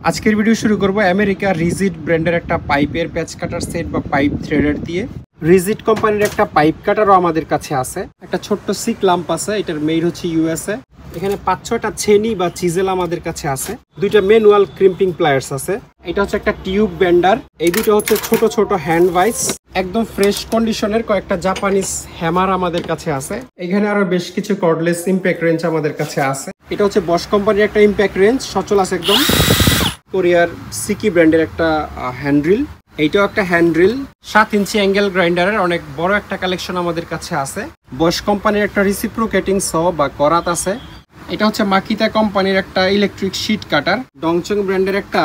আজকের ভিডিও শুরু করব আমেরিকা রিজিড ব্র্যান্ডের একটা পাইপের প্যাচ কাটার সেট বা পাইপ থ্রেডার দিয়ে। রিজিড কোম্পানির একটা পাইপ কাটারও আমাদের কাছে আছে। একটা ছোট্ট সিক লাম্প আছে, এটার মেইড হচ্ছে ইউএসএ। এখানে 5-6টা ছেনি বা চিজেল আমাদের কাছে আছে। দুইটা ম্যানুয়াল ক্রিম্পিং প্লায়ার্স আছে। এটা হচ্ছে একটা টিউব বেন্ডার। এই দুটো হচ্ছে ছোট ছোট হ্যান্ড ভাইস। একদম ফ্রেশ কন্ডিশনের কয়েকটা জাপানিজ হ্যামার আমাদের কাছে আছে। এখানে আরো বেশ কিছু কর্ডলেস ইম্প্যাক্ট রেঞ্জ আমাদের কাছে আছে। এটা হচ্ছে বশ কোম্পানির একটা ইম্প্যাক্ট রেঞ্জ, সচল আছে একদম। কোরিয়ার সিকি ব্র্যান্ডের একটা হ্যান্ড্রিল, এইটাও একটা হ্যান্ড্রিল। 7 ইঞ্চি অ্যাঙ্গেল গ্রাইন্ডারের অনেক বড় একটা কালেকশন আমাদের কাছে আছে। বশ কোম্পানির একটা রিসিপ্রোকেটিং স বা করাত আছে। এটা হচ্ছে মাকিতা কোম্পানির একটা ইলেকট্রিক শিট কাটার। ডংচং ব্র্যান্ডের একটা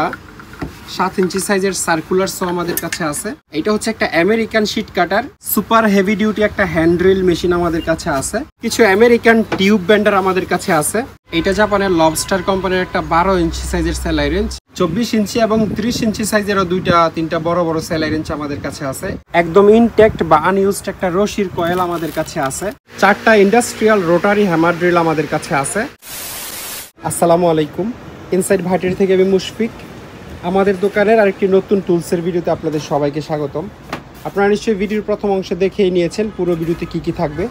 7 ইঞ্চি সাইজের সার্কুলার স আমাদের কাছে আছে। এটা হচ্ছে একটা আমেরিকান শিট কাটার। সুপার হেভি ডিউটি একটা হ্যান্ড্রিল মেশিন আমাদের কাছে আছে। কিছু আমেরিকান টিউব বেন্ডার আমাদের কাছে আছে। এটা জাপানের লবস্টার কোম্পানির একটা 12 ইঞ্চি সাইজের সেলাই রেঞ্জ। 24 ইঞ্চি এবং 30 ইঞ্চি সাইজেরও 2-3টা বড় বড় সেলাই রেঞ্জ আমাদের কাছে আছে। একদম ইনটেক্ট বা আনইউজড একটা রশির কয়েল আমাদের কাছে আছে। 4টা ইন্ডাস্ট্রিয়াল রোটারি হ্যামার ড্রিল আমাদের কাছে আছে। আসসালামু আলাইকুম, ইনসাইড ভাটির থেকে আমি মুশফিক। আমাদের দোকানের আরেকটি নতুন টুলসের ভিডিওতে আপনাদের সবাইকে স্বাগতম। আপনারা নিশ্চয়ই ভিডিওর প্রথম অংশ দেখেই নিয়েছেন পুরো ভিডিওতে কি কি থাকবে।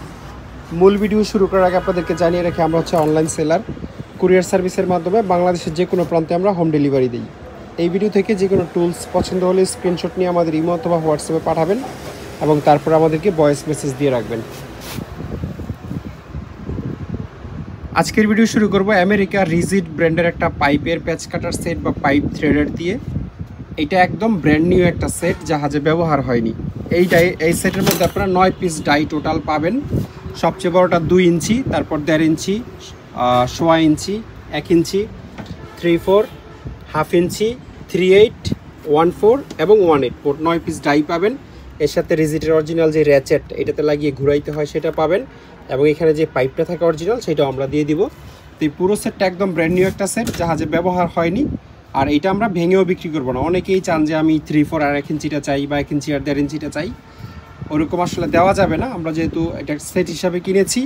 মূল ভিডিও শুরু করার আগে আপনাদেরকে জানিয়ে রাখি, আমরা হচ্ছে অনলাইন সেলার। কুরিয়ার সার্ভিসের মাধ্যমে বাংলাদেশের যে কোনো প্রান্তে আমরা হোম ডেলিভারি দিই। এই ভিডিও থেকে যে কোনো টুলস পছন্দ হলে স্ক্রিনশট নিয়ে আমাদের ইমো অথবা হোয়াটসঅ্যাপে পাঠাবেন এবং তারপর আমাদেরকে ভয়েস মেসেজ দিয়ে রাখবেন। আজকের ভিডিও শুরু করব আমেরিকা রিজিড ব্র্যান্ডের একটা পাইপের প্যাচ কাটার সেট বা পাইপ থ্রেডার দিয়ে। এটা একদম ব্র্যান্ড নিউ একটা সেট, জাহাজে ব্যবহার হয়নি। এই সেটের মধ্যে আপনারা 9 পিস ডাই টোটাল পাবেন। সবচেয়ে বড়টা 2 ইঞ্চি, তারপর 1.5 ইঞ্চি, 1.25 ইঞ্চি, 1 ইঞ্চি, 3/4, হাফ ইঞ্চি, 3/8, 1/4 এবং 1/8 মোট 9 পিস ডাই পাবেন। এর সাথে রিজিডের অরিজিনাল যে র্যাচেট এটাতে লাগিয়ে ঘুরাইতে হয় সেটা পাবেন, এবং এখানে যে পাইপটা থাকে অরিজিনাল সেটাও আমরা দিয়ে দিব। তো এই পুরো সেটটা একদম ব্র্যান্ড নিউ একটা সেট, জাহাজে ব্যবহার হয়নি। আর এটা আমরা ভেঙেও বিক্রি করবো না। অনেকেই চান যে আমি 3/4 আর 1 ইঞ্চিটা চাই বা 1 ইঞ্চি আর 1.5 ইঞ্চিটা চাই, ওরকম আসলে দেওয়া যাবে না। আমরা যেহেতু এটা সেট হিসাবে কিনেছি,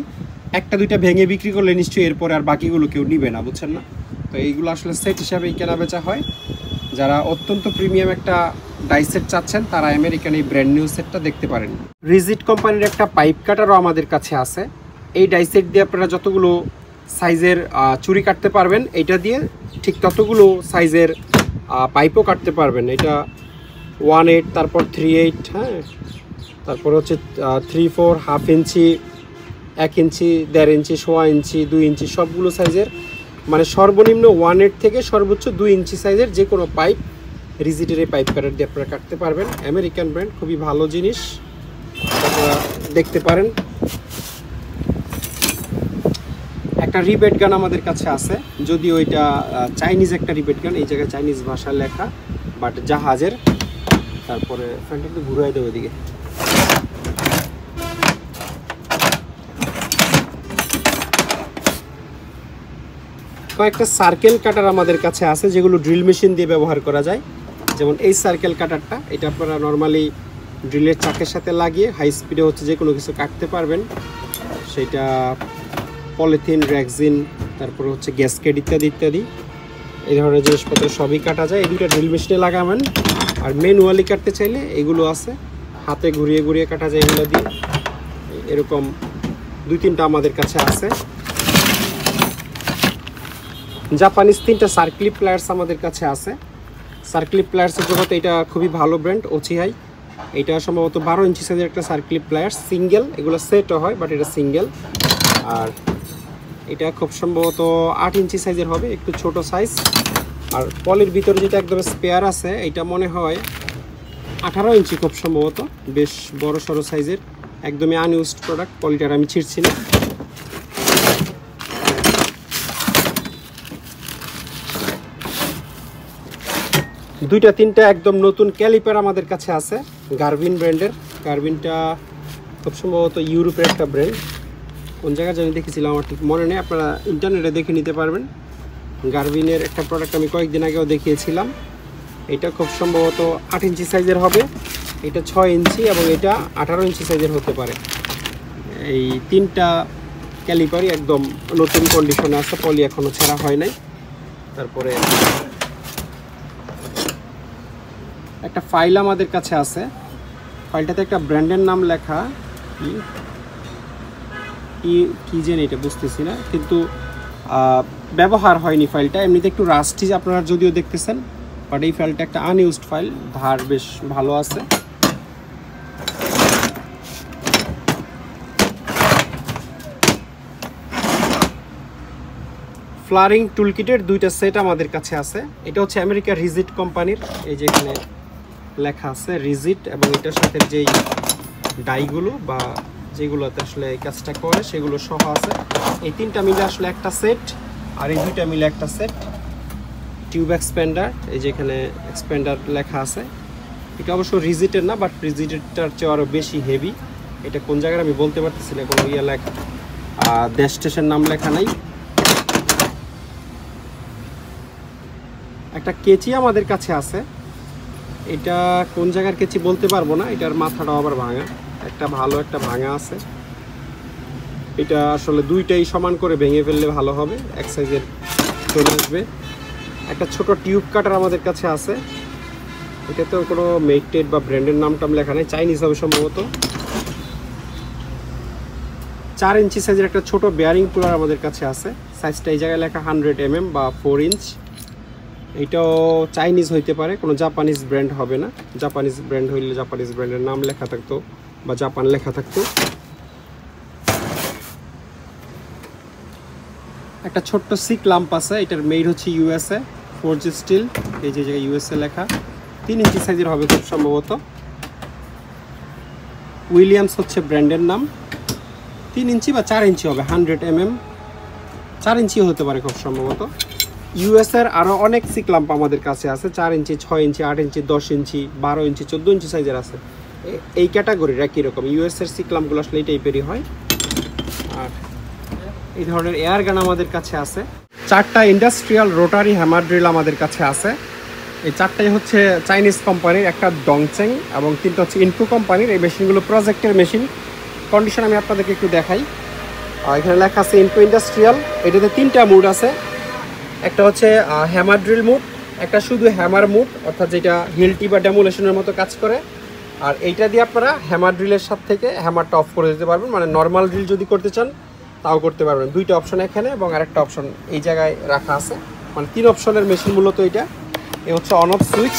1-2টা ভেঙে বিক্রি করলে নিশ্চয়ই এরপরে আর বাকিগুলো কেউ নিবে না, বুঝছেন না? তো এইগুলো আসলে সেট হিসাবেই কেনা বেচা হয়। যারা অত্যন্ত প্রিমিয়াম একটা ডাই সেট চাচ্ছেন তারা আমেরিকান এই ব্র্যান্ড নিউ সেটটা দেখতে পারেন। রিজিড কোম্পানির একটা পাইপ কাটারও আমাদের কাছে আছে। এই ডাই সেট দিয়ে আপনারা যতগুলো সাইজের চুড়ি কাটতে পারবেন, এটা দিয়ে ঠিক ততগুলো সাইজের পাইপও কাটতে পারবেন। এটা 1/8, তারপর 3/8, হ্যাঁ, তারপর হচ্ছে 3/4, হাফ ইঞ্চি, 1 ইঞ্চি, 1.5 ইঞ্চি, 1.25 ইঞ্চি, 2 ইঞ্চি, সবগুলো সাইজের, মানে সর্বনিম্ন 1/8 থেকে সর্বোচ্চ 2 ইঞ্চি সাইজের যে কোনো পাইপ রিজিডের এই পাইপ কাটার দিয়ে আপনারা কাটতে পারবেন। আমেরিকান ব্র্যান্ড, খুবই ভালো জিনিস, আপনারা দেখতে পারেন। একটা রিবেট গান আমাদের কাছে আছে, যদিও এটা চাইনিজ একটা রিবেট গান, এই জায়গায় চাইনিজ ভাষা লেখা, বাট জাহাজের। তারপরে ফ্যানটা একটু ঘুরাই দেবো এদিকে। কয়েকটা সার্কেল কাটার আমাদের কাছে আছে যেগুলো ড্রিল মেশিন দিয়ে ব্যবহার করা যায়। যেমন এই সার্কেল কাটারটা, এটা আপনারা নর্মালি ড্রিলের চাকের সাথে লাগিয়ে হাই স্পিডে হচ্ছে যে কোনো কিছু কাটতে পারবেন। সেটা পলিথিন, রেক্সিন, তারপর হচ্ছে গ্যাসকেট ইত্যাদি ইত্যাদি এই ধরনের জিনিসপত্র সবই কাটা যায়। এই দুটো ড্রিল মেশিনে লাগাবেন। আর ম্যানুয়ালি কাটতে চাইলে এগুলো আছে, হাতে ঘুরিয়ে ঘুরিয়ে কাটা যায় এগুলো দিয়ে। এরকম 2-3টা আমাদের কাছে আছে। জাপানিজ 3টা সার্ক্লিপ প্লায়ার্স আমাদের কাছে আছে। সার্ক্লিপ প্লায়ার্সের জগতে এটা খুবই ভালো ব্র্যান্ড, ওচিহাই। এটা সম্ভবত 12 ইঞ্চি সাইজের একটা সার্ক্লিপ প্লায়ার্স, সিঙ্গেল। এগুলো সেটও হয়, বাট এটা সিঙ্গেল। আর এটা খুব সম্ভবত 8 ইঞ্চি সাইজের হবে, একটু ছোট সাইজ। আর পলির ভিতরে যেটা একদম স্পেয়ার আছে, এটা মনে হয় 18 ইঞ্চি খুব সম্ভবত, বেশ বড় সড়ো সাইজের, একদমই আনইউজড প্রোডাক্ট। পলিটার আমি ছিঁড়ছি না। দুইটা 3টা একদম নতুন ক্যালিপার আমাদের কাছে আছে, গার্ভিন ব্র্যান্ডের। গার্ভিনটা খুব সম্ভবত ইউরোপের একটা ব্র্যান্ড, কোন জায়গায় জানি দেখেছিলাম, আমার ঠিক মনে নেই, আপনারা ইন্টারনেটে দেখে নিতে পারবেন। গার্ভিনের একটা প্রোডাক্ট আমি কয়েকদিন আগেও দেখিয়েছিলাম। এটা খুব সম্ভবত 8 ইঞ্চি সাইজের হবে, এটা 6 ইঞ্চি এবং এটা 18 ইঞ্চি সাইজের হতে পারে। এই 3টা ক্যালিপারই একদম নতুন কন্ডিশনে আছে, পলি এখনও ছেঁড়া হয় নাই। তারপরে একটা ফাইল আমাদের কাছে আছে, ফাইলটাতে একটা ব্র্যান্ডের নাম লেখা, কি জানি এটা বুঝতেছি না, কিন্তু ব্যবহার হয়নি ফাইলটা, এমনিতে একটু রাস্টি আপনারা যদিও দেখতেছেন, বাট এই ফাইলটা একটা আনইউজড ফাইল, ধার বেশ ভালো আছে। ফ্লারিং টুলকিটের দুইটা সেট আমাদের কাছে আছে। এটা হচ্ছে আমেরিকার রিজিট কোম্পানির, এই যে এখানে লেখা আছে রিজিট, এবং এটার সাথে যেই ডাইগুলো বা যেগুলোতে আসলে এই কাজটা করে সেগুলো সহ আছে। এই তিনটা মিলে আসলে একটা সেট, আর এই দুইটা মিলে একটা সেট। টিউব এক্সপেন্ডার, এই যে এখানে এক্সপেন্ডার লেখা আছে। এটা অবশ্য রিজিটের না, বাট রিজিটেরটার চেয়ে আরও বেশি হেভি। এটা কোন জায়গায় আমি বলতে পারতেছি না, কোনো লেখা ডেস্টিনেশন নাম লেখা নাই। একটা কেচি আমাদের কাছে আছে, এটা কোন জায়গার কেচি বলতে পারবো না, এটার মাথাটাও আবার ভাঙা, একটা ভালো একটা ভাঙা আছে। এটা আসলে দুইটাই সমান করে ভেঙে ফেললে ভালো হবে, এক সাইজের চলে আসবে। একটা ছোট টিউব কাটার আমাদের কাছে আছে, এটাতেও কোনো মেকটেড বা ব্র্যান্ডের নাম টাম লেখা নেই, চাইনিজ হবে সম্ভবত। 4 ইঞ্চি সাইজের একটা ছোট বেয়ারিং পুলার আমাদের কাছে আছে, সাইজটা এই জায়গায় লেখা 100 mm বা 4 ইঞ্চ। এইটাও চাইনিজ হইতে পারে, কোনো জাপানিজ ব্র্যান্ড হবে না। জাপানিজ ব্র্যান্ড হইলে জাপানিজ ব্র্যান্ডের নাম লেখা থাকতো বা জাপান লেখা থাকতো। একটা ছোট্ট সিক লাম্প আছে, এটার মেড হচ্ছে ইউএসএ, ফোর্জ স্টিল, এই যে জায়গায় ইউএসএ লেখা। 3 ইঞ্চি সাইজের হবে খুব সম্ভবত। উইলিয়ামস হচ্ছে ব্র্যান্ডের নাম। 3 ইঞ্চি বা 4 ইঞ্চি হবে, 100 mm, 4 ইঞ্চি হতে পারে খুব সম্ভবত। ইউএসএর আরও অনেক সিক লাম্প আমাদের কাছে আছে, 4 ইঞ্চি, 6 ইঞ্চি, 8 ইঞ্চি, 10 ইঞ্চি, 12 ইঞ্চি, 14 ইঞ্চি সাইজের আছে। এই ক্যাটাগরির একই রকম ইউএসএর সিক লাম্পগুলো আসলে এই টাইপেরই হয়। আর এই ধরনের এয়ার গান আমাদের কাছে আছে। 4টা ইন্ডাস্ট্রিয়াল রোটারি হ্যামার ড্রিল আমাদের কাছে আছে। এই 4টাই হচ্ছে চাইনিজ কোম্পানির, একটা ডংচেং এবং 3টা হচ্ছে ইনকো কোম্পানির। এই মেশিনগুলো প্রজেক্টের মেশিন। কন্ডিশন আমি আপনাদেরকে একটু দেখাই। এখানে লেখা আছে ইনকো ইন্ডাস্ট্রিয়াল। এটাতে 3টা মুড আছে, একটা হচ্ছে হ্যামার ড্রিল মুড, একটা শুধু হ্যামার মুড, অর্থাৎ যেটা হিলটি বা ডেমোলেশনের মতো কাজ করে। আর এইটা দিয়ে আপনারা হ্যামার ড্রিলের সাথে থেকে হ্যামারটা অফ করে দিতে পারবেন, মানে নর্মাল ড্রিল যদি করতে চান তাও করতে পারবেন। 2টা অপশন এখানে এবং আরেকটা অপশন এই জায়গায় রাখা আছে, মানে 3 অপশনের মেশিন মূলত এটা। এ হচ্ছে অন অফ সুইচ,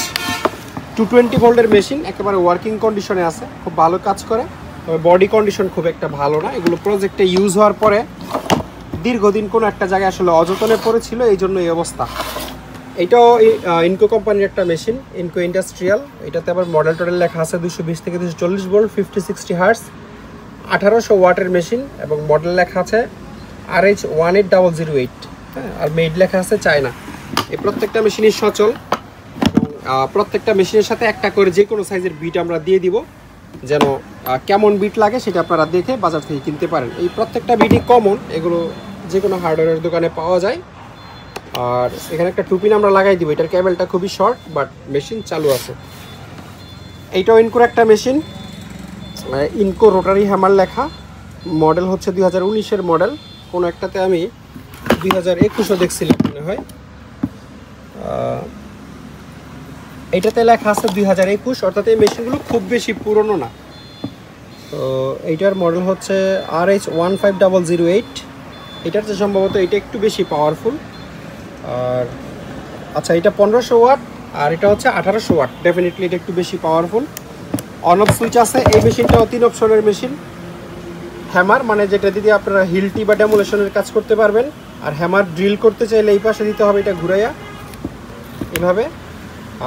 220 ভোল্টের মেশিন, একেবারে ওয়ার্কিং কন্ডিশনে আছে, খুব ভালো কাজ করে। তবে বডি কন্ডিশন খুব একটা ভালো না, এগুলো প্রজেক্টে ইউজ হওয়ার পরে দীর্ঘদিন কোনো একটা জায়গায় আসলে অযতনে পড়েছিল, এই জন্য এই অবস্থা। এটাও ইনকো কোম্পানির একটা মেশিন, ইনকো ইন্ডাস্ট্রিয়াল। এটাতে আবার মডেল টডেল লেখা আছে, 220 থেকে 240 ভোল্ট, 50-60 হার্টস, 1800 ওয়াটের মেশিন, এবং মডেল লেখা আছে RH18008, হ্যাঁ, আর মেড লেখা আছে চায়না। এই প্রত্যেকটা মেশিনই সচল, প্রত্যেকটা মেশিনের সাথে একটা করে যে কোনো সাইজের বিট আমরা দিয়ে দিব, যেন কেমন বিট লাগে সেটা আপনারা দেখে বাজার থেকে কিনতে পারেন। এই প্রত্যেকটা বিটই কমন, এগুলো যে কোনো হার্ডওয়্যারের দোকানে পাওয়া যায়। আর এখানে একটা টুপিন আমরা লাগাই দিব, এটার কেবলটা খুবই শর্ট, বাট মেশিন চালু আছে। এইটাও ইনকোর একটা মেশিন, ইনকো রোটারি হ্যামার লেখা, মডেল হচ্ছে 2019-এর মডেল। কোনো একটাতে আমি 2021-ও দেখছিলাম মনে হয়, এইটাতে লেখা আছে 2021, অর্থাৎ এই মেশিনগুলো খুব বেশি পুরনো না। তো এইটার মডেল হচ্ছে RH15008, এটার যে সম্ভবত এটা একটু বেশি পাওয়ারফুল। আর আচ্ছা, এটা 1500 ওয়াট আর এটা হচ্ছে 1800 ওয়াট, ডেফিনেটলি এটা একটু বেশি পাওয়ারফুল। অন অফ সুইচ আছে। এই মেশিনটাও 3 অপশনের মেশিন। হ্যামার, মানে যেটা দিয়ে আপনারা হিলটি বা ডেমোলেশনের কাজ করতে পারবেন, আর হ্যামার ড্রিল করতে চাইলে এই পাশে দিতে হবে, এটা ঘুরাইয়া এভাবে।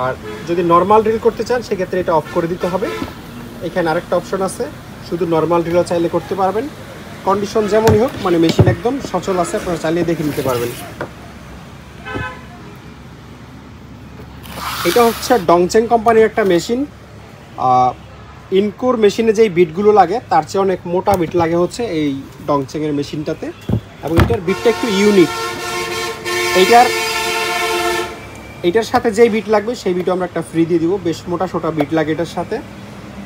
আর যদি নর্মাল ড্রিল করতে চান সেক্ষেত্রে এটা অফ করে দিতে হবে। এখানে আরেকটা অপশন আছে, শুধু নর্মাল ড্রিলও চাইলে করতে পারবেন। কন্ডিশন যেমনই হোক, মানে মেশিন একদম সচল আছে, আপনারা চালিয়ে দেখে নিতে পারবেন। এটা হচ্ছে ডংচেং কোম্পানির একটা মেশিন। ইনকোর মেশিনে যেই বিটগুলো লাগে তার চেয়ে অনেক মোটা বিট লাগে হচ্ছে এই ডংচেংয়ের মেশিনটাতে, এবং এটার বিটটা একটু ইউনিক। এইটার সাথে যেই বিট লাগবে সেই বিটও আমরা একটা ফ্রি দিয়ে দিব, বেশ মোটা সোটা বিট লাগে এটার সাথে।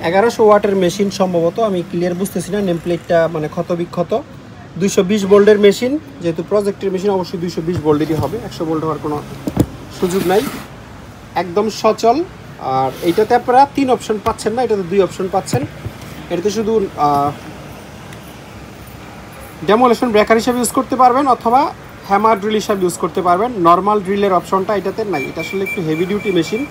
1100 ওয়াটের মেশিন সম্ভবত, আমি ক্লিয়ার বুঝতেছি না, নেম প্লেটটা মানে ক্ষত বিক্ষত। 220 ভোল্টের মেশিন, যেহেতু প্রজেক্টের মেশিন অবশ্যই 220 ভোল্টেরই হবে, 100 ভোল্ট হওয়ার কোনো সুযোগ নাই। একদম সচল, আর এইটাতে আপনারা 3 অপশন পাচ্ছেন না, এটাতে 2 অপশন পাচ্ছেন। এটাতে শুধু ডেমোলেশন ব্রেকার হিসাবে ইউজ করতে পারবেন অথবা হ্যামার ড্রিল হিসাবে ইউজ করতে পারবেন। নর্মাল ড্রিলের অপশনটা এটাতে নাই। এটা আসলে একটু হেভি ডিউটি মেশিন,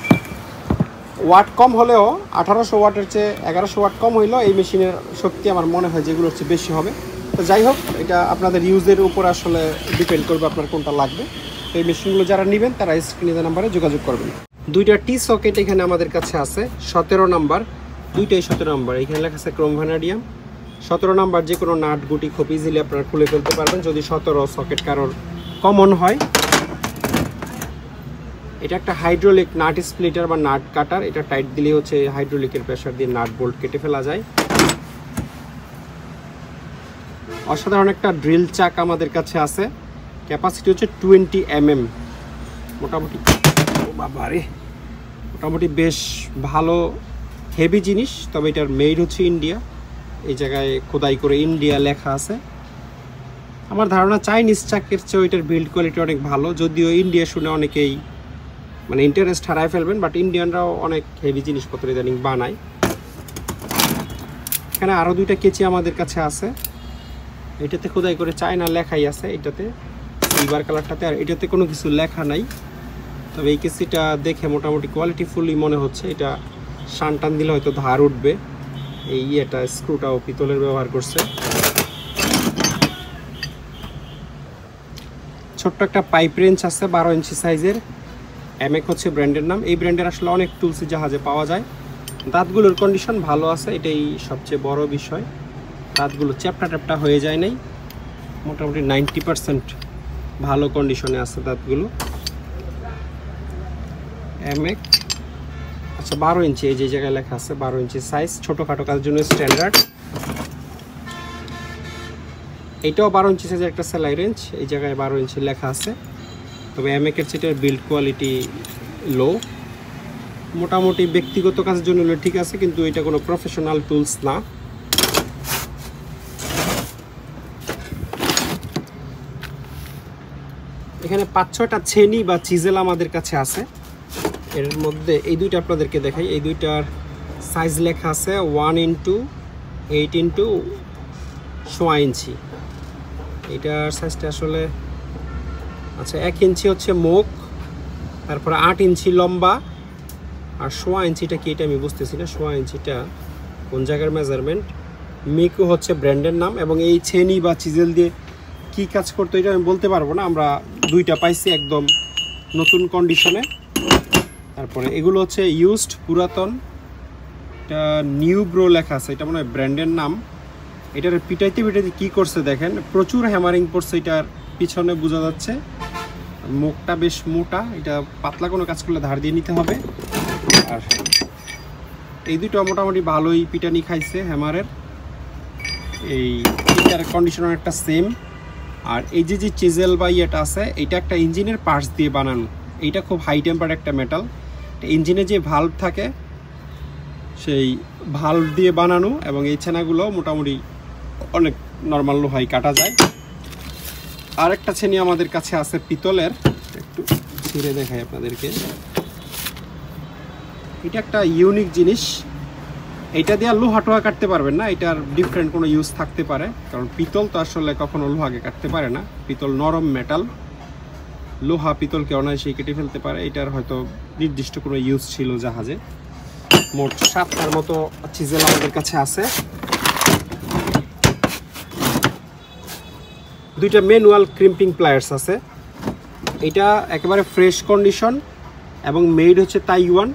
ওয়াট কম হলেও 1800 ওয়াটের চেয়ে 1100 ওয়াট কম হইলেও এই মেশিনের শক্তি আমার মনে হয় যেগুলোর চেয়ে বেশি হবে। তো যাই হোক, এটা আপনাদের ইউজের উপর আসলে ডিপেন্ড করবে আপনার কোনটা লাগবে। তো এই মেশিনগুলো যারা নেবেন তারা স্ক্রিনে দেওয়া নাম্বারে যোগাযোগ করবেন। 2টা টি সকেট এখানে আমাদের কাছে আছে, 17 নাম্বার, 2টাই 17 নাম্বার। এখানে লেখা আছে ক্রোম ভ্যানাডিয়াম। 17 নাম্বার যে কোনো নাট গুটি খুব ইজিলি আপনারা খুলে ফেলতে পারবেন যদি 17 সকেট কারোর কমন হয়। এটা একটা হাইড্রোলিক নাট স্প্লিটার বা নাট কাটার। এটা টাইট দিলে হচ্ছে হাইড্রোলিকের প্রেসার দিয়ে নাট বোল্ট কেটে ফেলা যায়। অসাধারণ একটা ড্রিল চাক আমাদের কাছে আছে, ক্যাপাসিটি হচ্ছে 20 mm। মোটামুটি বাবারে, মোটামুটি বেশ ভালো হেভি জিনিস। তবে এটার মেড হচ্ছে ইন্ডিয়া, এই জায়গায় খোদাই করে ইন্ডিয়া লেখা আছে। আমার ধারণা চাইনিজ চাকের চেয়ে ওইটার বিল্ড কোয়ালিটি অনেক ভালো, যদিও ইন্ডিয়া শুনে অনেকেই মানে ইন্টারেস্ট হারায় ফেলবেন, বাট ইন্ডিয়ানরাও অনেক হেভি জিনিসপত্র ইদানিং বানায়। এখানে আরও 2টা কেচি আমাদের কাছে আছে, এটাতে খোদাই করে চায়না লেখাই আছে, এটাতে সিলভার কালারটাতে। আর এটাতে কোনো কিছু লেখা নাই, তবে এই কেসিটা দেখে মোটামুটি কোয়ালিটিফুলি মনে হচ্ছে। এটা শান টান দিলে হয়তো ধার উঠবে। এই এটা স্ক্রুটাও পিতলের ব্যবহার করছে। ছোট্ট একটা পাইপ রেঞ্চ আছে 12 ইঞ্চি সাইজের, এমএক হচ্ছে ব্র্যান্ডের নাম। এই ব্র্যান্ডের আসলে অনেক টুলসই জাহাজে পাওয়া যায়। দাঁতগুলোর কন্ডিশন ভালো আছে, এটাই সবচেয়ে বড় বিষয়। দাঁতগুলো চ্যাপটা ট্যাপটা হয়ে যায় নাই, মোটামুটি 90% ভালো কন্ডিশনে আছে দাঁতগুলো। এমএক, আচ্ছা 12 ইঞ্চি, এই যে জায়গায় লেখা আছে 12 ইঞ্চি সাইজ, ছোটোখাটো কাজের জন্য স্ট্যান্ডার্ড। এইটাও 12 ইঞ্চি সাইজের একটা সেলাই রেঞ্জ, এই জায়গায় 12 ইঞ্চি লেখা আছে। তবে এমএকের সেটার বিল্ড কোয়ালিটি লো। মোটামুটি ব্যক্তিগত কাজের জন্য ঠিক আছে, কিন্তু এটা কোনো প্রফেশনাল টুলস না। এখানে 5-6টা ছেনি বা চিজেল আমাদের কাছে আছে। এর মধ্যে এই 2টা আপনাদেরকে দেখাই। এই 2টার সাইজ লেখা আছে 1x8x1 ইঞ্চি। এটার সাইজটা আসলে আচ্ছা 1 ইঞ্চি হচ্ছে মুখ, তারপরে 8 ইঞ্চি লম্বা, আর 1 ইঞ্চিটা কি এটা আমি বুঝতেছি না। 1 ইঞ্চিটা কোন জায়গার মেজারমেন্ট? মিকো হচ্ছে ব্র্যান্ডের নাম। এবং এই ছেনি বা চিজেল দিয়ে কি কাজ করতো এটা আমি বলতে পারবো না। আমরা 2টা পাইছি একদম নতুন কন্ডিশনে। তারপরে এগুলো হচ্ছে ইউজড, পুরাতন। এটা নিউ ব্রো লেখা আছে, এটা মনে হয় ব্র্যান্ডের নাম। এটার পিটাইতে পিটাইতে কী করছে দেখেন, প্রচুর হ্যামারিং পড়ছে, এটার পিছনে বোঝা যাচ্ছে। মুখটা বেশ মোটা, এটা পাতলা কোনো কাজ করলে ধার দিয়ে নিতে হবে। আর এই 2টা মোটামুটি ভালোই পিটানি খাইছে হ্যামারের। এই এটার কন্ডিশনার একটা সেম। আর এই যে চিজেল বা ইয়েটা আছে, এটা একটা ইঞ্জিনের পার্টস দিয়ে বানানো। এইটা খুব হাই টেম্পার একটা মেটাল। ইঞ্জিনে যে ভাল্ব থাকে সেই ভাল্ব দিয়ে বানানো। এবং এই ছেনাগুলো মোটামুটি অনেক নর্মাল লোহাই কাটা যায়। আর একটা ছেনি আমাদের কাছে আছে পিতলের, একটু ছিঁড়ে দেখাই আপনাদেরকে। এটা একটা ইউনিক জিনিস, এইটা দিয়ে লোহা টোহা কাটতে পারবেন না, এটার ডিফারেন্ট কোনো ইউজ থাকতে পারে। কারণ পিতল তো আসলে কখনো লোহাকে কাটতে পারে না, পিতল নরম মেটাল। লোহা পিতলকে অনায়াসেই কেটে ফেলতে পারে। এটার হয়তো নির্দিষ্ট কোনো ইউজ ছিল জাহাজে। মোট 7টার মতো চিজেল আমাদের কাছে আছে। 2টা ম্যানুয়াল ক্রিম্পিং প্লায়ার্স আছে। এটা একেবারে ফ্রেশ কন্ডিশন এবং মেড হচ্ছে তাইওয়ান।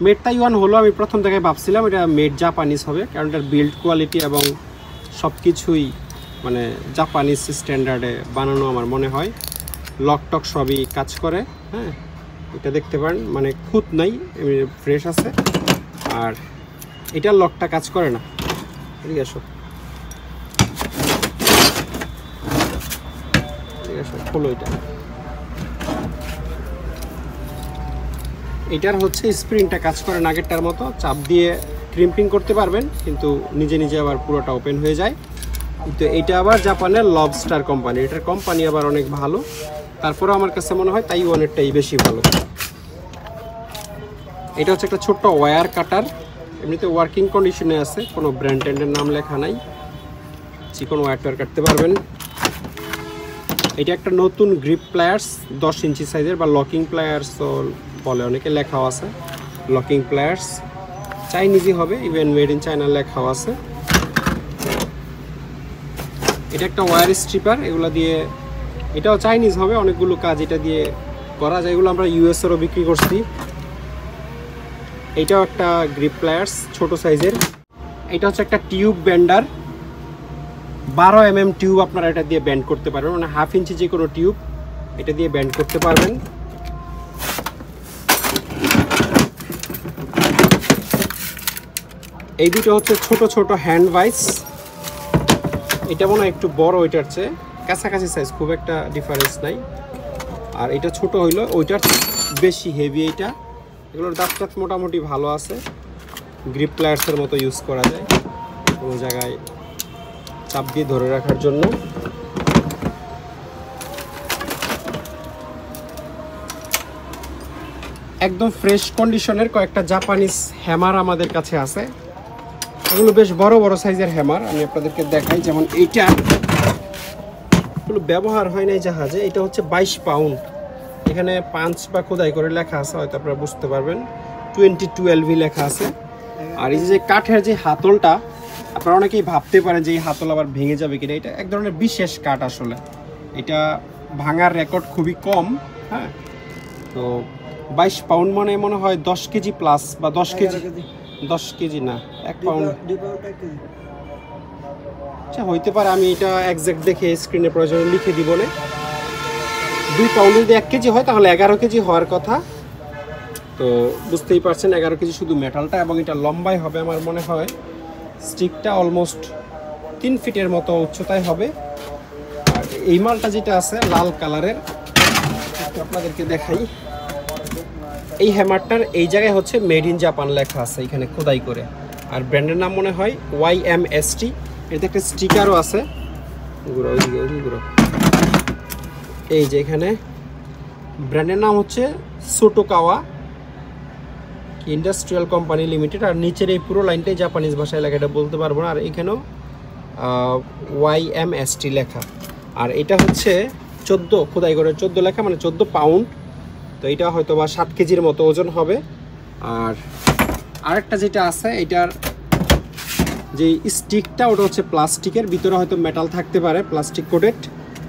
মেড তাইওয়ান হলো, আমি প্রথম থেকে ভাবছিলাম এটা মেড জাপানিজ হবে, কারণ এটার বিল্ড কোয়ালিটি এবং সব কিছুই মানে জাপানিজ স্ট্যান্ডার্ডে বানানো আমার মনে হয়। লক টক সবই কাজ করে। হ্যাঁ, এটা দেখতে পারেন, মানে খুঁত নাই, ফ্রেশ আছে। আর এটার লকটা কাজ করে না। ঠিক আছে, ঠিক আছে, খোলো। এটার হচ্ছে স্প্রিংটা কাজ করে না আগেরটার মতো, চাপ দিয়ে ক্রিম্পিং করতে পারবেন, কিন্তু নিজে নিজে আবার পুরোটা ওপেন হয়ে যায়। কিন্তু এটা আবার জাপানের লবস্টার কোম্পানি, এটার কোম্পানি আবার অনেক ভালো। তারপরেও আমার কাছে মনে হয় তাইওয়ানেরটাই বেশি ভালো। এটা হচ্ছে একটা ছোট্ট ওয়্যার কাটার, এমনিতে ওয়ার্কিং কন্ডিশনে আছে, কোনো ব্র্যান্ড ট্যান্ডের নাম লেখা নাই, চিকন ওয়্যার টয়ার কাটতে পারবেন। এটা একটা নতুন গ্রিপ প্লায়ার্স 10 ইঞ্চি সাইজের, বা লকিং প্লায়ার্স বলে অনেকে, লেখাও আছে লকিং প্লায়ার্স, চাইনিজই হবে, ইভেন মেড ইন চায়না লেখাও আছে। এটা একটা ওয়্যার স্ট্রিপার, এগুলো দিয়ে, এটাও চাইনিজ হবে, অনেকগুলো কাজ এটা দিয়ে করা যায়, এগুলো আমরা ইউএসএরও বিক্রি করছি। এটাও একটা গ্রিপ প্লায়ার্স ছোট সাইজের। এটা হচ্ছে একটা টিউব বেন্ডার, 12 mm টিউব আপনারা এটা দিয়ে ব্যান্ড করতে পারবেন, মানে 1/2 ইঞ্চি যে কোনো টিউব এটা দিয়ে ব্যান্ড করতে পারবেন। এই দুটো হচ্ছে ছোট ছোট হ্যান্ড ভাইস, এটা মনে হয় একটু বড়, ওইটার চেয়ে কাছাকাছি সাইজ, খুব একটা ডিফারেন্স নাই। আর এটা ছোট হইলো, ওইটার বেশি হেভি এইটা। এগুলোর দাঁত মোটামুটি ভালো আছে, গ্রিপ প্লায়ার্সের মতো ইউজ করা যায় কোনো জায়গায় চাপ দিয়ে ধরে রাখার জন্য। একদম ফ্রেশ কন্ডিশনের কয়েকটা জাপানিজ হ্যামার আমাদের কাছে আছে, এগুলো বেশ বড় বড় সাইজের হ্যামার, আমি আপনাদেরকে দেখাই। যেমন এইটা, এগুলো ব্যবহার হয় নাই জাহাজে, এটা হচ্ছে 22 পাউন্ড, এখানে পাঞ্চ বা খোদাই করে লেখা আছে, হয়তো আপনারা বুঝতে পারবেন 2012 লেখা আছে। আর এই যে কাঠের যে হাতলটা, আপনারা অনেকেই ভাবতে পারেন যে এই হাতল আবার ভেঙে যাবে কিনা, এটা এক ধরনের বিশেষ কাঠ আসলে, এটা ভাঙার রেকর্ড খুবই কম। হ্যাঁ, তো 22 পাউন্ড মানে মনে হয় 10 কেজি প্লাস, বা 10 কেজি না, 1 পাউন্ড, আচ্ছা হইতে পারে, আমি এটা একজ্যাক্ট দেখে স্ক্রিনে প্রয়োজনে লিখে দিব না। 2 পাউন্ড যদি 1 কেজি হয় তাহলে 11 কেজি হওয়ার কথা, তো বুঝতেই পারছেন 11 কেজি শুধু মেটালটা। এবং এটা লম্বাই হবে আমার মনে হয়, স্টিকটা অলমোস্ট 3 ফিটের মতো উচ্চতায় হবে। আর এই মালটা যেটা আছে লাল কালারের, আপনাদেরকে দেখাই, এই হ্যামারটার এই জায়গায় হচ্ছে মেড ইন জাপান লেখা আছে এখানে খোদাই করে, আর ব্র্যান্ডের নাম মনে হয় YMST। এতে একটা স্টিকারও আছে, এই যে এখানে ব্র্যান্ডের নাম হচ্ছে সোটোকাওয়া ইন্ডাস্ট্রিয়াল কোম্পানি লিমিটেড। আর নিচের এই পুরো লাইনটাই জাপানিজ ভাষায় লেখা, এটা বলতে পারবো না। আর এখানেও YMST লেখা। আর এটা হচ্ছে 14 খোদাই করে 14 লেখা, মানে 14 পাউন্ড। তো এটা হয়তো বা 7 কেজির মতো ওজন হবে। আর আরেকটা যেটা আছে, এটার যে স্টিকটা, ওটা হচ্ছে প্লাস্টিকের, ভিতরে হয়তো মেটাল থাকতে পারে, প্লাস্টিক কোটেড।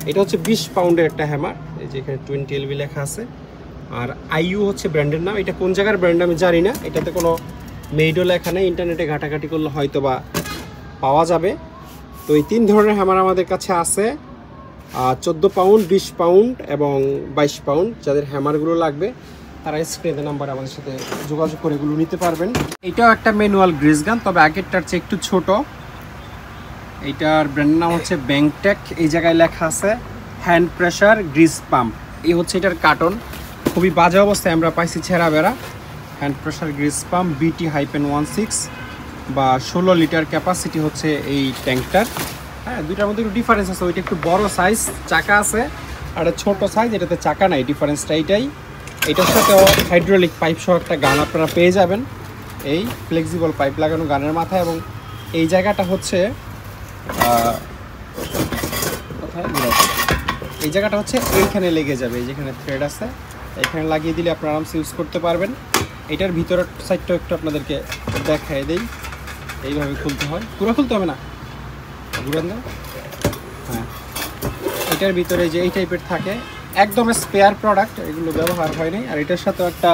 এটা হচ্ছে 20 পাউন্ডের একটা হ্যামার, এই যে এখানে 20 LV লেখা আছে। আর IU হচ্ছে ব্র্যান্ডের নাম, এটা কোন জায়গার ব্র্যান্ড আমি জানি না, এটাতে কোনো মেডও লেখা নেই, ইন্টারনেটে ঘাটাঘাটি করলে হয়তো বা পাওয়া যাবে। তো এই 3 ধরনের হ্যামার আমাদের কাছে আছে, 14 পাউন্ড, 20 পাউন্ড এবং 22 পাউন্ড। যাদের হ্যামারগুলো লাগবে তারা স্ক্রিনে নাম্বার আমাদের সাথে যোগাযোগ করে এগুলো নিতে পারবেন। এটাও একটা ম্যানুয়াল গ্রিস গান, তবে আগেরটার চেয়ে একটু ছোট। এইটার ব্র্যান্ডের নাম হচ্ছে ব্যাংটেক, এই জায়গায় লেখা আছে হ্যান্ড প্রেসার গ্রিস পাম্প। এই হচ্ছে এটার কার্টন, খুবই বাজে অবস্থায় আমরা পাইছি, ছেঁড়া বেড়া। Hand pressure Greece pump BT-16 বা 16 লিটার ক্যাপাসিটি হচ্ছে এই ট্যাঙ্কটার। হ্যাঁ, দুইটার মধ্যে একটু ডিফারেন্স আছে, ওইটা একটু বড় সাইজ চাকা আছে, আর ছোট সাইজ, এটাতে চাকা নাই, ডিফারেন্সটা এইটাই। এটার সাথেও হাইড্রোলিক পাইপ সহ একটা গান আপনারা পেয়ে যাবেন, এই ফ্লেক্সিবল পাইপ লাগানো গানের মাথায়। এবং এই জায়গাটা হচ্ছে কোথায়, এই জায়গাটা হচ্ছে এইখানে লেগে যাবে, এই যেখানে থ্রেড আছে এখানে লাগিয়ে দিলে আপনারা আরামসে ইউজ করতে পারবেন। এটার ভিতরের সাইডটাও একটু আপনাদেরকে দেখাই দেই, এইভাবে খুলতে হয়, পুরো খুলতে হবে না, ঘুরান দাও। হ্যাঁ, এটার ভিতরে যে এই টাইপের থাকে, একদম স্পেয়ার প্রোডাক্ট, এগুলো ব্যবহার হয় নাই। আর এটার সাথেও একটা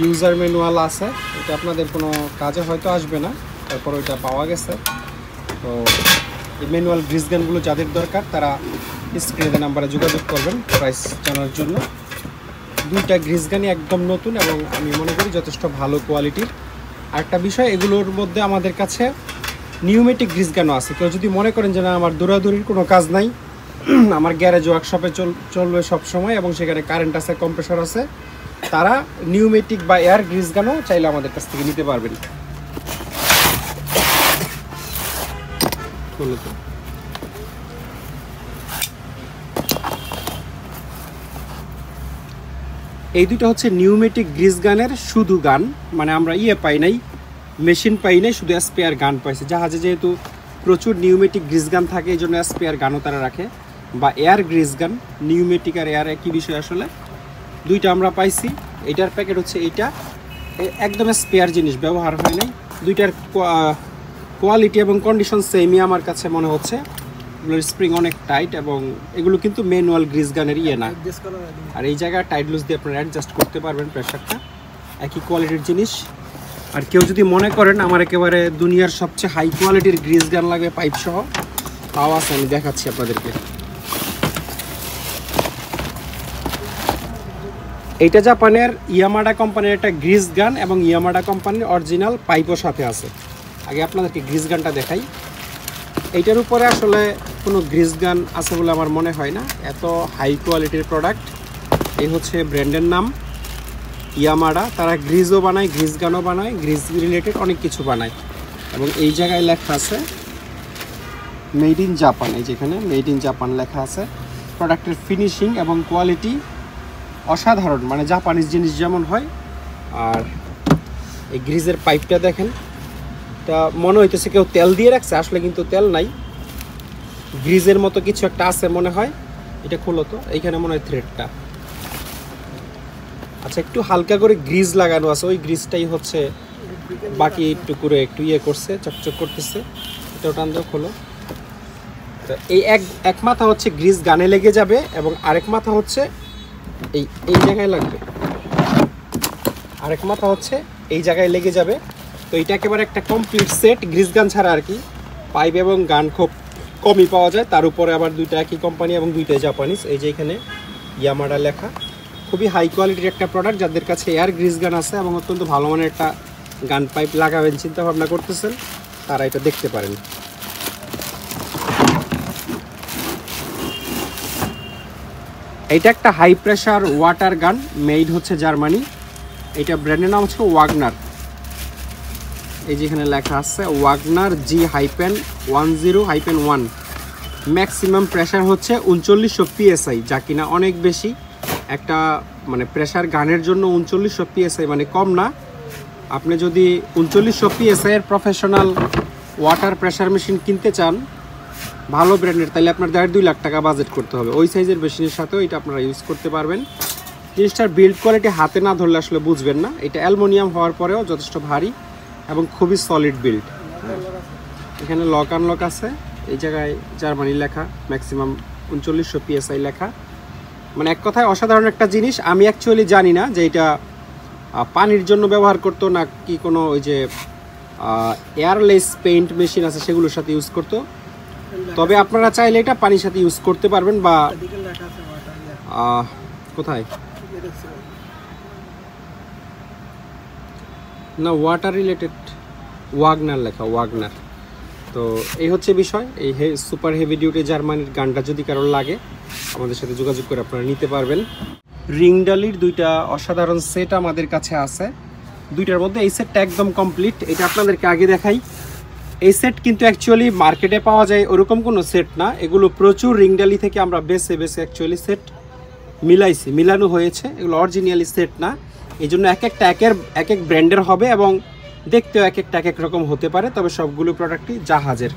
ইউজার ম্যানুয়াল আছে, এটা আপনাদের কোনো কাজে হয়তো আসবে না, তারপর ওইটা পাওয়া গেছে। তো এই ম্যানুয়াল গ্রিস গানগুলো যাদের দরকার তারা স্ক্রিনে নাম্বারে যোগাযোগ করবেন প্রাইস জানার জন্য। দুইটা গ্রিস গানই একদম নতুন এবং আমি মনে করি যথেষ্ট ভালো কোয়ালিটির। আরেকটা বিষয়, এগুলোর মধ্যে আমাদের কাছে নিউমেটিক গ্রিস গানও আছে। কেউ যদি মনে করেন যে না আমার দৌড়াদৌড়ির কোনো কাজ নাই, আমার গ্যারেজ ওয়ার্কশপে চলবে সবসময় এবং সেখানে কারেন্ট আছে, কম্প্রেসর আছে, তারা নিউমেটিক বা এয়ার গ্রিস গানও চাইলে আমাদের কাছ থেকে নিতে পারবেন। এই দুটো হচ্ছে নিউমেটিক গ্রিজ গানের শুধু গান, মানে আমরা পাই নাই, মেশিন পাই নাই, শুধু স্পেয়ার গান পাইছি। জাহাজে যেহেতু প্রচুর নিউমেটিক গ্রিজ গান থাকে এই জন্য স্পেয়ার গানও তারা রাখে, বা এয়ার গ্রিজ গান। নিউমেটিক আর এয়ার একই বিষয় আসলে। দুইটা আমরা পাইছি। এইটার প্যাকেট হচ্ছে এইটা, একদম স্পেয়ার জিনিস, ব্যবহার হয় নাই। দুইটার কোয়ালিটি এবং কন্ডিশন সেমই আমার কাছে মনে হচ্ছে। এগুলোর স্প্রিং অনেক টাইট এবং এগুলো কিন্তু ম্যানুয়াল গ্রিজ গানের না। আর এই জায়গায় টাইট লুজ দিয়ে আপনারা অ্যাডজাস্ট করতে পারবেন প্রেশারটা। একই কোয়ালিটির জিনিস। আর কেউ যদি মনে করেন আমার একেবারে দুনিয়ার সবচেয়ে হাই কোয়ালিটির গ্রিজ গান লাগবে পাইপ সহ, তাও আছে, আমি দেখাচ্ছি আপনাদেরকে। এইটা জাপানের ইয়ামাডা কোম্পানির একটা গ্রিজ গান এবং ইয়ামাডা কোম্পানির অরিজিনাল পাইপও সাথে আছে। আগে আপনাদেরকে গ্রিজ গানটা দেখাই। এইটার উপরে আসলে কোনো গ্রিজ গান আছে বলে আমার মনে হয় না, এত হাই কোয়ালিটির প্রোডাক্ট। এই হচ্ছে ব্র্যান্ডের নাম ইয়ামাডা। তারা গ্রিজও বানায়, গ্রিজ গানও বানায়, গ্রিজ রিলেটেড অনেক কিছু বানায়। এবং এই জায়গায় লেখা আছে মেড ইন জাপান। এই যেখানে মেড ইন জাপান লেখা আছে। প্রোডাক্টের ফিনিশিং এবং কোয়ালিটি অসাধারণ, মানে জাপানিজ জিনিস যেমন হয়। আর এই গ্রিজের পাইপটা দেখেন, এটা মনে হইতেছে কেউ তেল দিয়ে রাখছে, আসলে কিন্তু তেল নাই, গ্রিজের মতো কিছু একটা আছে মনে হয়। এটা খুলো তো, এইখানে মনে হয় থ্রেডটা। আচ্ছা, একটু হালকা করে গ্রিজ লাগানো আছে, ওই গ্রিজটাই হচ্ছে বাকি একটু করে একটু করছে, চকচক করতেছে। এটা টান দাও, খোলো। তো এই এক মাথা হচ্ছে গ্রিজ গানে লেগে যাবে এবং আরেক মাথা হচ্ছে এই জায়গায় লাগবে, আরেক মাথা হচ্ছে এই জায়গায় লেগে যাবে। তো এটা একেবারে একটা কমপ্লিট সেট, গ্রিজ গান ছাড়া আর কি। পাইপ এবং গান খুব কমই পাওয়া যায়, তার উপরে আবার দুইটা একই কোম্পানি এবং দুইটাই জাপানিজ। এই যে এখানে ইয়ামাডা লেখা। খুবই হাই কোয়ালিটির একটা প্রোডাক্ট। যাদের কাছে এয়ার গ্রিজ গান আছে এবং অত্যন্ত ভালো মানের একটা গান পাইপ লাগাবেন চিন্তা ভাবনা করতেছেন, তারা এটা দেখতে পারেন। এইটা একটা হাই প্রেশার ওয়াটার গান, মেড হচ্ছে জার্মানি। এটা ব্র্যান্ডের নাম হচ্ছে ওয়াগনার। এই যেখানে লেখা আছে ওয়াগনার G-10-1। ম্যাক্সিমাম প্রেশার হচ্ছে 3900 PSI, যা কিনা অনেক বেশি একটা, মানে প্রেশার গানের জন্য 3900 PSI মানে কম না। আপনি যদি 3900 PSI এর প্রফেশনাল ওয়াটার প্রেশার মেশিন কিনতে চান ভালো ব্র্যান্ডের, তাহলে আপনার 1.5-2 লাখ টাকা বাজেট করতে হবে। ওই সাইজের মেশিনের সাথেও এটা আপনারা ইউজ করতে পারবেন। জিনিসটার বিল্ড কোয়ালিটি হাতে না ধরলে আসলে বুঝবেন না। এটা অ্যালুমিনিয়াম হওয়ার পরেও যথেষ্ট ভারী এবং খুবই সলিড বিল্ড। এখানে লক আনলক আছে। এই জায়গায় জার্মানি লেখা, ম্যাক্সিমাম 3900 PSI লেখা। মানে এক কথায় অসাধারণ একটা জিনিস। আমি অ্যাকচুয়ালি জানি না যে এটা পানির জন্য ব্যবহার করতো না কি কোনো ওই যে এয়ারলেস পেইন্ট মেশিন আছে সেগুলোর সাথে ইউজ করতো। তবে আপনারা চাইলে এটা পানির সাথে ইউজ করতে পারবেন। বা কোথায় না, ওয়াটার রিলেটেড ওয়াগনার লেখা, ওয়াগনার। তো এই হচ্ছে বিষয়। এই সুপার হেভি ডিউটি জার্মানির গানটা যদি কারোর লাগে আমাদের সাথে যোগাযোগ করে আপনারা নিতে পারবেন। রিংডালির দুইটা অসাধারণ সেট আমাদের কাছে আছে। দুইটার মধ্যে এই সেটটা একদম কমপ্লিট। এটা আপনাদেরকে আগে দেখাই। এই সেট কিন্তু অ্যাকচুয়ালি মার্কেটে পাওয়া যায় ওরকম কোনো সেট না। এগুলো প্রচুর রিংডালি থেকে আমরা বেছে অ্যাকচুয়ালি সেট মিলানো হয়েছে। এগুলো অরিজিনালি সেট না, এই জন্য এক এক ব্র্যান্ডের হবে এবং দেখতেও এক এক রকম হতে পারে। তবে সবগুলো প্রোডাক্টই জাহাজের।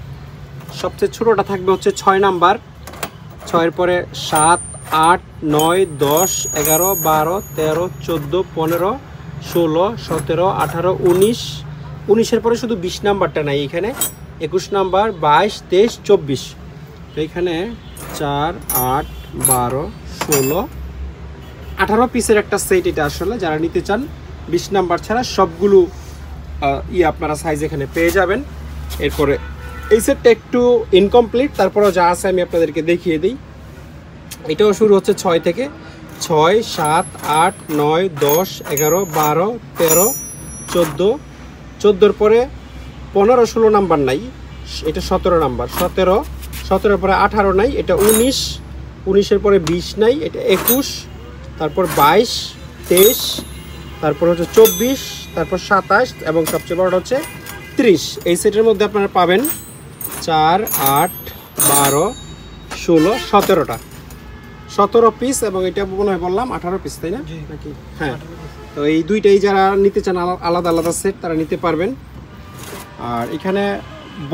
সবচেয়ে ছোটোটা থাকবে হচ্ছে 6 নাম্বার, 6-এর পরে 7, 8, 9, 10, 11, 12, 13, 14, 15, 16, 17, 18, 19। 19-এর পরে শুধু 20 নাম্বারটা নাই, এখানে 21 নাম্বার, 22, 23, 24। তো এখানে 4, 8, 12, 16, 18 পিসের একটা সেট। এটা আসলে যারা নিতে চান 20 নাম্বার ছাড়া সবগুলো আপনারা সাইজ এখানে পেয়ে যাবেন। এরপরে এই সেটটা একটু ইনকমপ্লিট, তারপরেও যা আছে আমি আপনাদেরকে দেখিয়ে দিই। এটাও শুরু হচ্ছে 6 থেকে। 6, 7, 8, 9, 10, 11, 12, 13, 14। 14-এর পরে 15, 16 নাম্বার নাই, এটা 17 নাম্বার। 17-এর পরে 18 নাই, এটা 19। 19-এর পরে 20 নাই, এটা 21। তারপর 22, 23, তারপর হচ্ছে 24, তারপর 27 এবং সবচেয়ে বড়টা হচ্ছে 30। এই সেটের মধ্যে আপনারা পাবেন 4, 8, 12, 16, 17টা। 17 পিস এবং এটা মনে হয় বললাম 18 পিস, তাই না নাকি? হ্যাঁ, তো এই দুইটাই যারা নিতে চান আলাদা আলাদা সেট তারা নিতে পারবেন। আর এখানে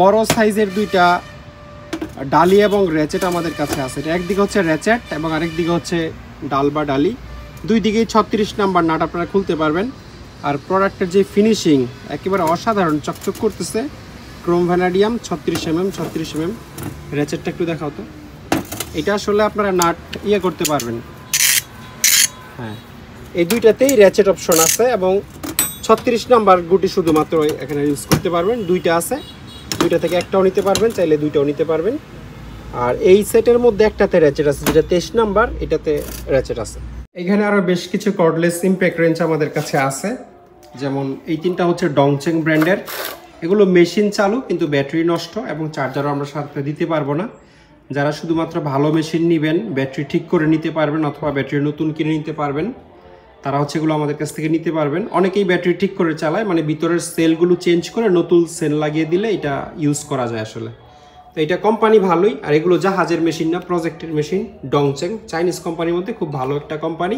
বড় সাইজের দুইটা ডালি এবং র্যাচেট আমাদের কাছে আছে। এটা একদিকে হচ্ছে র্যাচেট এবং আরেক দিকে হচ্ছে ডাল বা ডালি, দুই দিকেই 36 নাম্বার নাট আপনারা খুলতে পারবেন। আর প্রোডাক্টের যে ফিনিশিং একেবারে অসাধারণ, চকচক করতেছে। Chrome vanadium 36 mm। র্যাচেটটা একটু দেখাও তো। এটা আসলে আপনারা নাট করতে পারবেন। হ্যাঁ, এই দুইটাতেই র্যাচেট অপশন আছে এবং 36 নাম্বার গুটি শুধুমাত্র এখানে ইউজ করতে পারবেন। দুইটা আছে, দুইটা থেকে একটাও নিতে পারবেন, চাইলে দুইটাও নিতে পারবেন। আর এই সেটের মধ্যে একটাতে র্যাচেট আছে, যেটা 23 নাম্বার, এটাতে র্যাচেট আছে। এখানে আরও বেশ কিছু কর্ডলেস ইমপ্যাক্ট রেঞ্জ আমাদের কাছে আছে। যেমন এই তিনটা হচ্ছে ডংচেং ব্র্যান্ডের। এগুলো মেশিন চালু কিন্তু ব্যাটারি নষ্ট এবং চার্জারও আমরা সাথে দিতে পারবো না। যারা শুধুমাত্র ভালো মেশিন নেবেন, ব্যাটারি ঠিক করে নিতে পারবেন অথবা ব্যাটারি নতুন কিনে নিতে পারবেন, তারা হচ্ছে এগুলো আমাদের কাছ থেকে নিতে পারবেন। অনেকেই ব্যাটারি ঠিক করে চালায়, মানে ভিতরের সেলগুলো চেঞ্জ করে নতুন সেল লাগিয়ে দিলে এটা ইউজ করা যায় আসলে। তো এটা কোম্পানি ভালোই। আর এগুলো জাহাজের মেশিন না, প্রজেক্টের মেশিন। ডংচেং চাইনিজ কোম্পানির মধ্যে খুব ভালো একটা কোম্পানি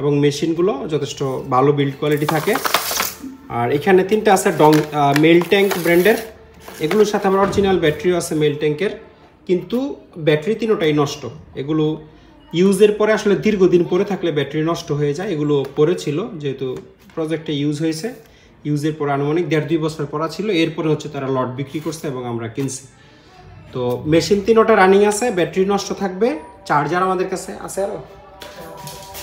এবং মেশিনগুলো যথেষ্ট ভালো বিল্ড কোয়ালিটি থাকে। আর এখানে তিনটা আছে মেল ট্যাঙ্ক ব্র্যান্ডের। এগুলোর সাথে আমার অরিজিনাল ব্যাটারিও আছে মেল ট্যাঙ্কের, কিন্তু ব্যাটারি তিনোটাই নষ্ট। এগুলো ইউজের পরে আসলে দীর্ঘদিন পরে থাকলে ব্যাটারি নষ্ট হয়ে যায়। এগুলো পরে ছিল, যেহেতু প্রজেক্টে ইউজ হয়েছে, ইউজের পরে আনুমানিক 1.5-2 বছর পরা ছিল। এরপরে হচ্ছে তারা লট বিক্রি করছে এবং আমরা কিনছি। তো মেশিন তিনোটা রানিং আছে, ব্যাটারি নষ্ট থাকবে। চার্জার আমাদের কাছে আছে, আরও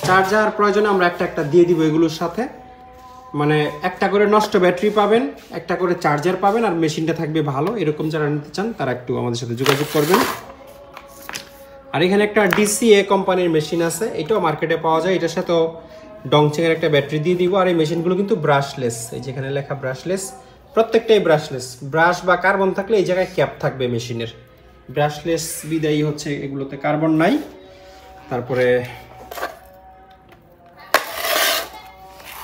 চার্জার প্রয়োজনে আমরা একটা দিয়ে দিব এগুলোর সাথে। মানে একটা করে নষ্ট ব্যাটারি পাবেন, একটা করে চার্জার পাবেন, আর মেশিনটা থাকবে ভালো। এরকম যারা নিতে চান তারা একটু আমাদের সাথে যোগাযোগ করবেন। আর এখানে একটা DCA কোম্পানির মেশিন আছে, এটাও মার্কেটে পাওয়া যায়। এটার সাথেও ডংচেংয়ের একটা ব্যাটারি দিয়ে দিব। আর এই মেশিনগুলো কিন্তু ব্রাশলেস, এই যেখানে লেখা ব্রাশলেস, প্রত্যেকটাই ব্রাশলেস। ব্রাশ বা কার্বন থাকলে এই জায়গায় ক্যাপ থাকবে মেশিনের। ব্রাশলেস বিদায়ী হচ্ছে এগুলোতে কার্বন নাই। তারপরে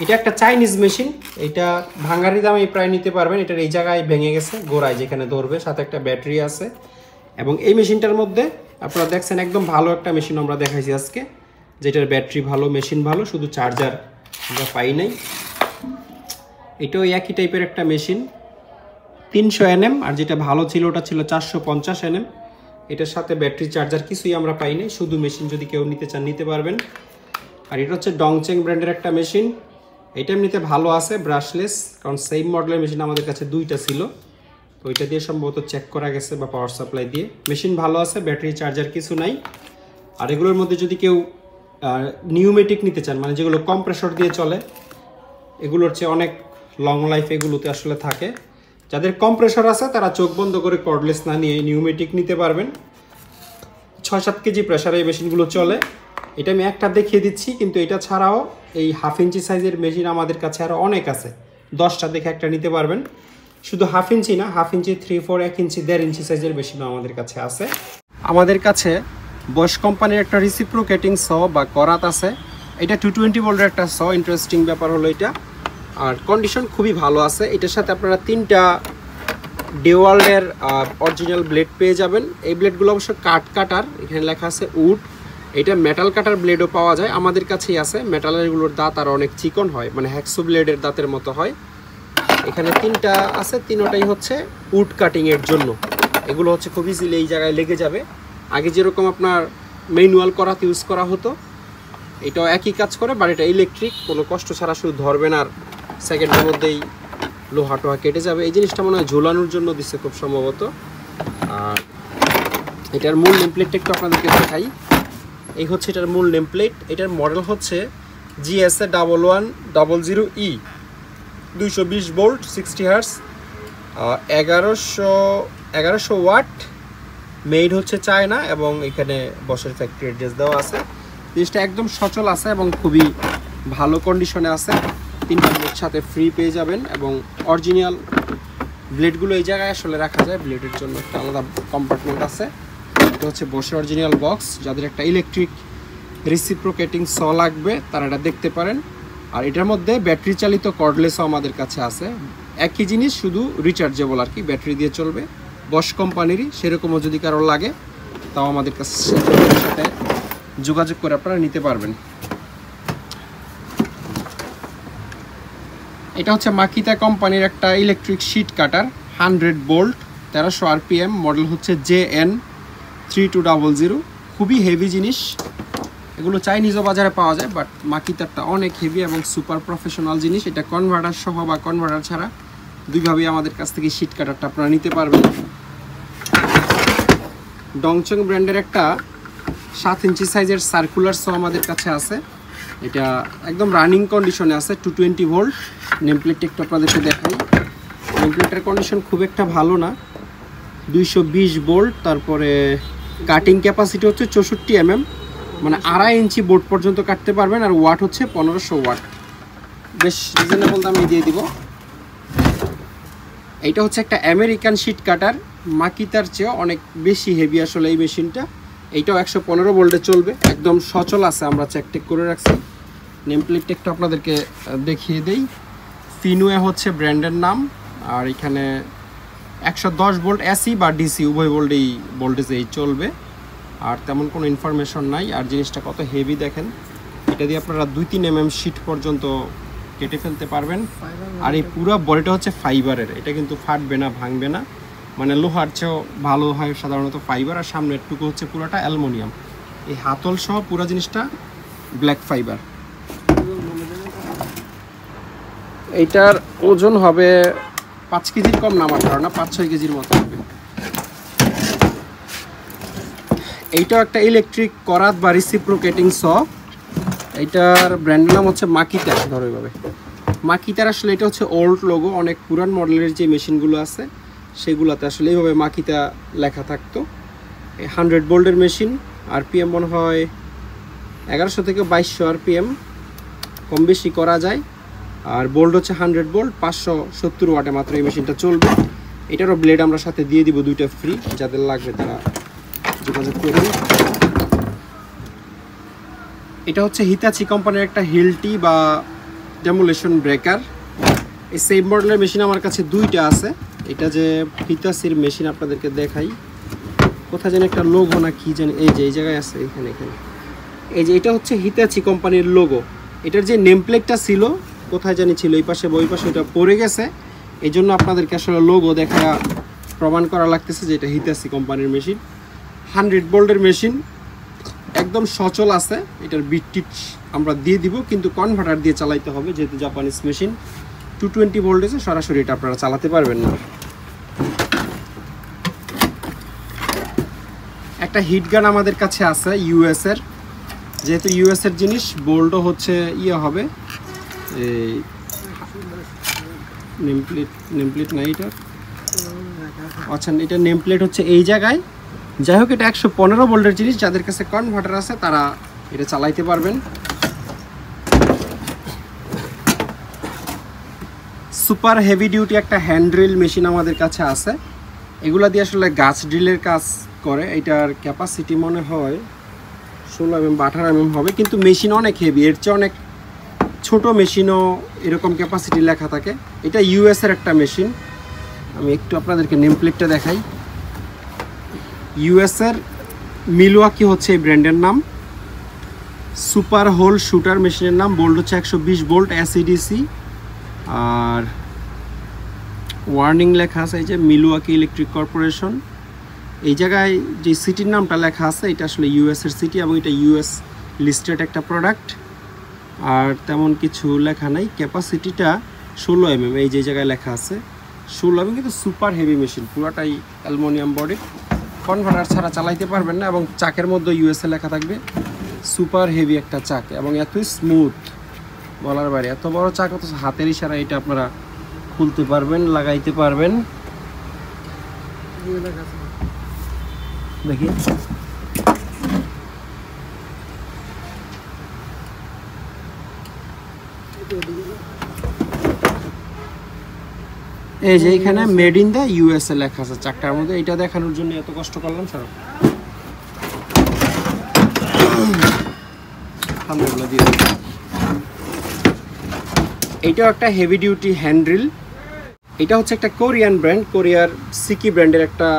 এটা একটা চাইনিজ মেশিন, এটা ভাঙারি দামে প্রায় নিতে পারবেন। এটার এই জায়গায় ভেঙে গেছে, গোড়ায় যেখানে ধরবে, সাথে একটা ব্যাটারি আছে। এবং এই মেশিনটার মধ্যে আপনারা দেখছেন একদম ভালো একটা মেশিন আমরা দেখাইছি আজকে, যেটার ব্যাটারি ভালো, মেশিন ভালো, শুধু চার্জার আমরা পাই নাই। এটাও একই টাইপের একটা মেশিন, 300 nm, আর যেটা ভালো ছিল ওটা ছিল 450 nm। এটার সাথে ব্যাটারি চার্জার কিছুই আমরা পাই নাই, শুধু মেশিন। যদি কেউ নিতে চান নিতে পারবেন। আর এটা হচ্ছে ডংচেং ব্র্যান্ডের একটা মেশিন। এটা এমনিতে ভালো আছে, ব্রাশলেস, কারণ সেম মডেলের মেশিন আমাদের কাছে দুইটা ছিল। তো ওইটা দিয়ে সম্ভবত চেক করা গেছে বা পাওয়ার সাপ্লাই দিয়ে। মেশিন ভালো আছে, ব্যাটারি চার্জার কিছু নাই। আর এগুলোর মধ্যে যদি কেউ নিউমেটিক নিতে চান, মানে যেগুলো কম্প্রেসর দিয়ে চলে, এগুলোর চেয়ে অনেক লং লাইফ এগুলোতে আসলে থাকে। যাদের কম্প্রেসর আছে তারা চোখ বন্ধ করে কর্ডলেস না নিয়ে নিউমেটিক নিতে পারবেন। 6-7 কেজি প্রেসারে এই মেশিনগুলো চলে। এটা আমি একটা দেখিয়ে দিচ্ছি, কিন্তু এটা ছাড়াও এই 1/2 ইঞ্চি সাইজের মেশিন আমাদের কাছে আরও অনেক আছে। 10টা দেখে একটা নিতে পারবেন। শুধু 1/2 ইঞ্চি না, 1/2 ইঞ্চি, 3/4, 1 ইঞ্চি, 1.5 ইঞ্চি সাইজের মেশিনও আমাদের কাছে আছে। আমাদের কাছে বয়স কোম্পানির একটা রিসিপ্রোকেটিং স বা করাত আছে। এটা 220 ভোল্টের একটা স। ইন্টারেস্টিং ব্যাপার হলো এটা, আর কন্ডিশন খুবই ভালো আছে। এটার সাথে আপনারা 3টা ডেওয়ালের অরিজিনাল ব্লেড পেয়ে যাবেন। এই ব্লেডগুলো অবশ্য কাটার, এখানে লেখা আছে উড। এটা মেটাল কাটার ব্লেডও পাওয়া যায়, আমাদের কাছেই আছে। মেটালেরগুলোর দাঁত আর অনেক চিকন হয়, মানে হ্যাকসো ব্লেডের দাঁতের মতো হয়। এখানে 3টা আছে, তিনোটাই হচ্ছে উড কাটিংয়ের জন্য। এগুলো হচ্ছে খুব ইজিলি এই জায়গায় লেগে যাবে। আগে যেরকম আপনার ম্যানুয়াল করাতে ইউজ করা হতো, এটাও একই কাজ করে, বাট এটা ইলেকট্রিক, কোনো কষ্ট ছাড়া শুধু ধরবেন আর সেকেন্ডের মধ্যেই লোহা টোহা কেটে যাবে। এই জিনিসটা মনে হয় ঝোলানোর জন্য দিচ্ছে খুব সম্ভবত। আর এটার মূল নেমপ্লেটটা একটু আপনাদেরকে দেখাই। এই হচ্ছে এটার মূল নেমপ্লেট। এটার মডেল হচ্ছে GSA 1100E, 220 volt, 60 hertz, 1100 watt. Made হচ্ছে চায়না এবং এখানে বসের ফ্যাক্টরি অ্যাড্রেস দেওয়া আছে। জিনিসটা একদম সচল আছে এবং খুবই ভালো কন্ডিশনে আছে। 3টা ব্লেড সাথে ফ্রি পেয়ে যাবেন এবং অরিজিনাল ব্লেডগুলো এই জায়গায় আসলে রাখা যায়। ব্লেডের জন্য একটা আলাদা কম্পার্টমেন্ট আছে। এটা হচ্ছে বসে অরিজিনাল বক্স। যাদের একটা ইলেকট্রিক রিসিপ্রোকেটিং স লাগবে তারা এটা দেখতে পারেন। আর এটার মধ্যে ব্যাটারি চালিত কর্ডলেসও আমাদের কাছে আছে। একই জিনিস, শুধু রিচার্জেবল আর কি, ব্যাটারি দিয়ে চলবে। বস কোম্পানিরই, সেরকমও যদি কারোর লাগে তাও আমাদের কাছে সাথে যোগাযোগ করে আপনারা নিতে পারবেন। এটা হচ্ছে মাকিতা কোম্পানির একটা ইলেকট্রিক শিট কাটার 100 ভোল্ট 1300 RPM, মডেল হচ্ছে JN3200। খুবই হেভি জিনিস, এগুলো চাইনিজও বাজারে পাওয়া যায়, বাট মাকিতারটা অনেক হেভি এবং সুপার প্রফেশনাল জিনিস। এটা কনভার্টার সহ বা কনভার্টার ছাড়া দুইভাবেই আমাদের কাছ থেকে শিট কাটারটা আপনারা নিতে পারবেন। ডংচং ব্র্যান্ডের একটা 7 ইঞ্চি সাইজের সার্কুলার সো আমাদের কাছে আছে। এটা একদম রানিং কন্ডিশনে আছে, 220 ভোল্ট। নেমপ্লেটটা একটু আপনাদেরকে দেখাই। নেমপ্লেটের কন্ডিশন খুব একটা ভালো না, 220 ভোল্ট। তারপরে কাটিং ক্যাপাসিটি হচ্ছে 64 mm, মানে 2.5 ইঞ্চি বোর্ড পর্যন্ত কাটতে পারবেন। আর ওয়াট হচ্ছে 1500 ওয়াট, বেশ রিজনেবল দামে দিয়ে দিব। এইটা হচ্ছে একটা আমেরিকান শিট কাটার, মাকিতার চেয়েও অনেক বেশি হেভি আসলে এই মেশিনটা। এইটাও 115 ভোল্টে চলবে, একদম সচল আছে, আমরা চেক করে রাখছি। নেমপ্লেটটা একটু আপনাদেরকে দেখিয়ে দেই। ফিনুয়ে হচ্ছে ব্র্যান্ডের নাম। আর এখানে 110 ভোল্ট এসি বা ডিসি উভয় ভোল্টেজেই চলবে, আর তেমন কোনো ইনফরমেশন নাই। আর জিনিসটা কত হেভি দেখেন, এটা দিয়ে আপনারা 2-3 mm শিট পর্যন্ত কেটে ফেলতে পারবেন। আর এই পুরো বডিটা হচ্ছে ফাইবারের, এটা কিন্তু ফাটবে না, ভাঙবে না, মানে লোহার চেয়েও ভালো হয় সাধারণত ফাইবার। আর সামনের টুকু হচ্ছে পুরোটা অ্যালুমিনিয়াম, এই হাতল সহ পুরো জিনিসটা ব্ল্যাক ফাইবার। এইটার ওজন হবে 5 কেজির কম না আমার ধারণা, 5-6 কেজির মতো হবে। এইটাও একটা ইলেকট্রিক করাত বা রিসিপ্রোকেটিং স। এইটার ব্র্যান্ডের নাম হচ্ছে মাকিতা। ধরো এইভাবে মাকিতার, আসলে এটা হচ্ছে ওল্ড লোগো। অনেক পুরান মডেলের যে মেশিনগুলো আছে সেগুলোতে আসলে এইভাবে মাকিতা লেখা থাকতো। 100 ভোল্টের মেশিন, RPM মনে হয় 1100 থেকে 2200 RPM, কম বেশি করা যায়। আর ভোল্ট হচ্ছে 100 ভোল্ট, 570 ওয়াটে মাত্র এই মেশিনটা চলবে। এটারও ব্লেড আমরা সাথে দিয়ে দিব, 2টা ফ্রি, যাদের লাগবে তারা যোগাযোগ করুন। এটা হচ্ছে হিতাচি কোম্পানির একটা হিলটি বা ডেমোলেশন ব্রেকার। এই সেম মডেলের মেশিন আমার কাছে 2টা আছে। এটা যে হিতাচির মেশিন আপনাদেরকে দেখাই, কোথায় যেন একটা লোগো না কি জানি, এই যে এই জায়গায় আছে, এখানে এই যে এটা হচ্ছে হিতাচি কোম্পানির লোগো। এটার যে নেম প্লেটটা ছিল কোথায় জানি ছিল, এই পাশে বই পাশে ওটা পড়ে গেছে, এই জন্য আপনাদেরকে আসলে লোগো দেখা প্রমাণ করা লাগতেছে যে এটা হিতাচি কোম্পানির মেশিন। 100 ভোল্টের মেশিন, একদম সচল আছে। এটার বিট আমরা দিয়ে দিব, কিন্তু কনভার্টার দিয়ে চালাইতে হবে, যেহেতু জাপানিজ মেশিন। 220 ভোল্টেজে সরাসরি এটা আপনারা চালাতে পারবেন না। একটা হিট গান আমাদের কাছে আছে US এর, যেহেতু US এর জিনিস, বোল্টও হচ্ছে হবে এই নেমপ্লেট না এটা, আচ্ছা এটা নেমপ্লেট হচ্ছে এই জায়গায়। যাই হোক, এটা 115 ভোল্টের জিনিস, যাদের কাছে কনভার্টার আছে তারা এটা চালাইতে পারবেন। সুপার হেভি ডিউটি একটা হ্যান্ড ড্রিল মেশিন আমাদের কাছে আছে। এগুলা দিয়ে আসলে গাছ ড্রিলের কাজ করে। এটার ক্যাপাসিটি মনে হয় 16 mm বা 18 mm হবে, কিন্তু মেশিন অনেক হেভি, এর চেয়ে অনেক ছোট মেশিনও এরকম ক্যাপাসিটি লেখা থাকে। এটা US এর একটা মেশিন, আমি একটু আপনাদেরকে নেমপ্লেটটা দেখাই। US এর মিলওয়াকি হচ্ছে এই ব্র্যান্ডের নাম। সুপার হোল শুটার মেশিনের নাম। ভোল্ট হচ্ছে 120 ভোল্ট SCDC। আর ওয়ার্নিং লেখা আছে এই যে মিলওয়াকি ইলেকট্রিক কর্পোরেশন। এই জায়গায় যে সিটির নামটা লেখা আছে এটা আসলে US এর সিটি, এবং এটা US লিস্টেড একটা প্রোডাক্ট। আর তেমন কিছু লেখা নাই। ক্যাপাসিটিটা 16 mm, এই যে জায়গায় লেখা আছে 16 mm, কিন্তু সুপার হেভি মেশিন, পুরোটাই অ্যালুমিনিয়াম বডি। কনভার্টার ছাড়া চালাইতে পারবেন না, এবং চাকের মধ্যে US এ লেখা থাকবে। সুপার হেভি একটা চাক, এবং এতই স্মুথ বলার বাইরে। এত বড় চাক, অথচ হাতের ইশারা এটা আপনারা খুলতে পারবেন, লাগাইতে পারবেন। দেখি এই যে এখানে মেড ইন দ্য USA লেখা আছে চাকটার মধ্যে। এটা দেখানোর জন্য এত কষ্ট করলাম স্যার। এইটাও একটা হেভি ডিউটি হ্যান্ড্রিল। এটা হচ্ছে একটা কোরিয়ান ব্র্যান্ড, কোরিয়ার সিকি ব্র্যান্ডের একটা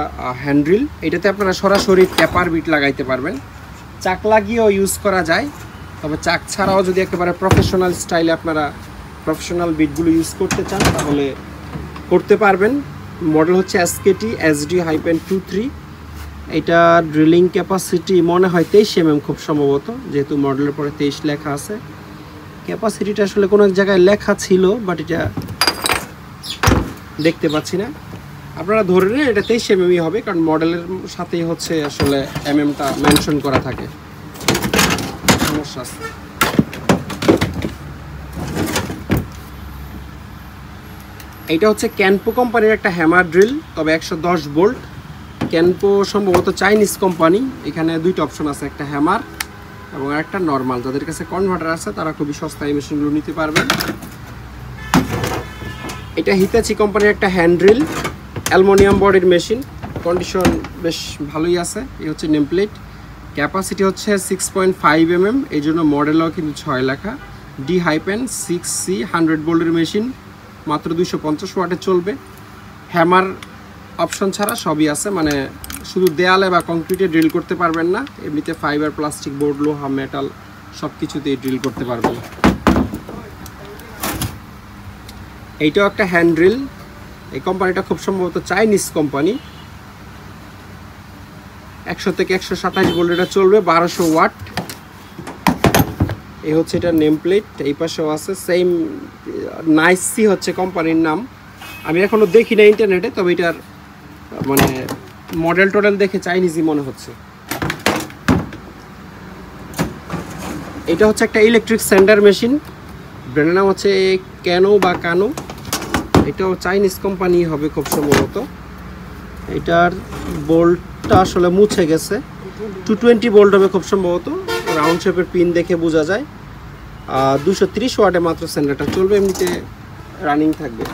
হ্যান্ড্রিল। এটাতে আপনারা সরাসরি ট্যাপার বিট লাগাইতে পারবেন। চাক লাগিয়েও ইউজ করা যায়, তবে চাক ছাড়াও যদি একেবারে প্রফেশনাল স্টাইলে আপনারা প্রফেশনাল বিটগুলো ইউজ করতে চান তাহলে করতে পারবেন। মডেল হচ্ছে SKT SD-23। এটা ড্রিলিং ক্যাপাসিটি মনে হয় 23 mm খুব সম্ভবত, যেহেতু মডেলের পরে 23 লেখা আছে। ক্যাপাসিটিটা আসলে কোনো এক জায়গায় লেখা ছিল, বাট এটা দেখতে পাচ্ছি না। আপনারা ধরে নেন এটা 23 mm হবে, কারণ মডেলের সাথেই হচ্ছে আসলে টা মেনশন করা থাকে। সমস্যা আছে। এইটা হচ্ছে ক্যানপো কোম্পানির একটা হ্যামার ড্রিল, তবে 110 ভোল্ট। ক্যানপো সম্ভবত চাইনিজ কোম্পানি। এখানে দুইটা অপশন আছে, একটা হ্যামার এবং একটা নর্মাল। যাদের কাছে কনভার্টার আছে তারা খুবই সস্তায় মেশিনগুলো নিতে পারবেন। এটা হিতাচি কোম্পানির একটা হ্যান্ড ড্রিল, অ্যালুমিনিয়াম বডির মেশিন, কন্ডিশন বেশ ভালোই আছে। এই হচ্ছে নেম প্লেট। ক্যাপাসিটি হচ্ছে 6.5 mm, এই জন্য মডেলও কিন্তু 6 লেখা। D-6C 100 ভোল্টের মেশিন, মাত্র 250 ওয়াটে চলবে। হ্যামার অপশন ছাড়া সবই আছে, মানে শুধু দেয়ালে বা কংক্রিটে ড্রিল করতে পারবেন না, এমনিতে ফাইবার, প্লাস্টিক, বোর্ড, লোহা, মেটাল সব কিছুতেই ড্রিল করতে পারবেন। এইটাও একটা হ্যান্ড ড্রিল। এই কোম্পানিটা খুব সম্ভবত চাইনিজ কোম্পানি। 100 থেকে 127 ভোল্ট এটা চলবে, 1200 ওয়াট। এই হচ্ছে এটা নেম প্লেট। এই পাশেও আছে সেম, নাইসি হচ্ছে কোম্পানির নাম। আমি এখনো দেখি না ইন্টারনেটে, তবে এটার মানে মডেল টোডেল দেখে চাইনিজই মনে হচ্ছে। এটা হচ্ছে একটা ইলেকট্রিক স্যান্ডার মেশিন, ব্র্যান্ডের নাম হচ্ছে ক্যানো বা কানো। এটাও চাইনিজ কোম্পানি হবে খুব সম্ভবত। এটার বোল্টটা আসলে মুছে গেছে, 220 ভোল্ট হবে খুব সম্ভবত। রাউন্ড শেপের পিন দেখে বোঝা যায়। 230 ওয়াটে মাত্র স্যান্ডারটা চলবে, এমনিতে রানিং থাকবে।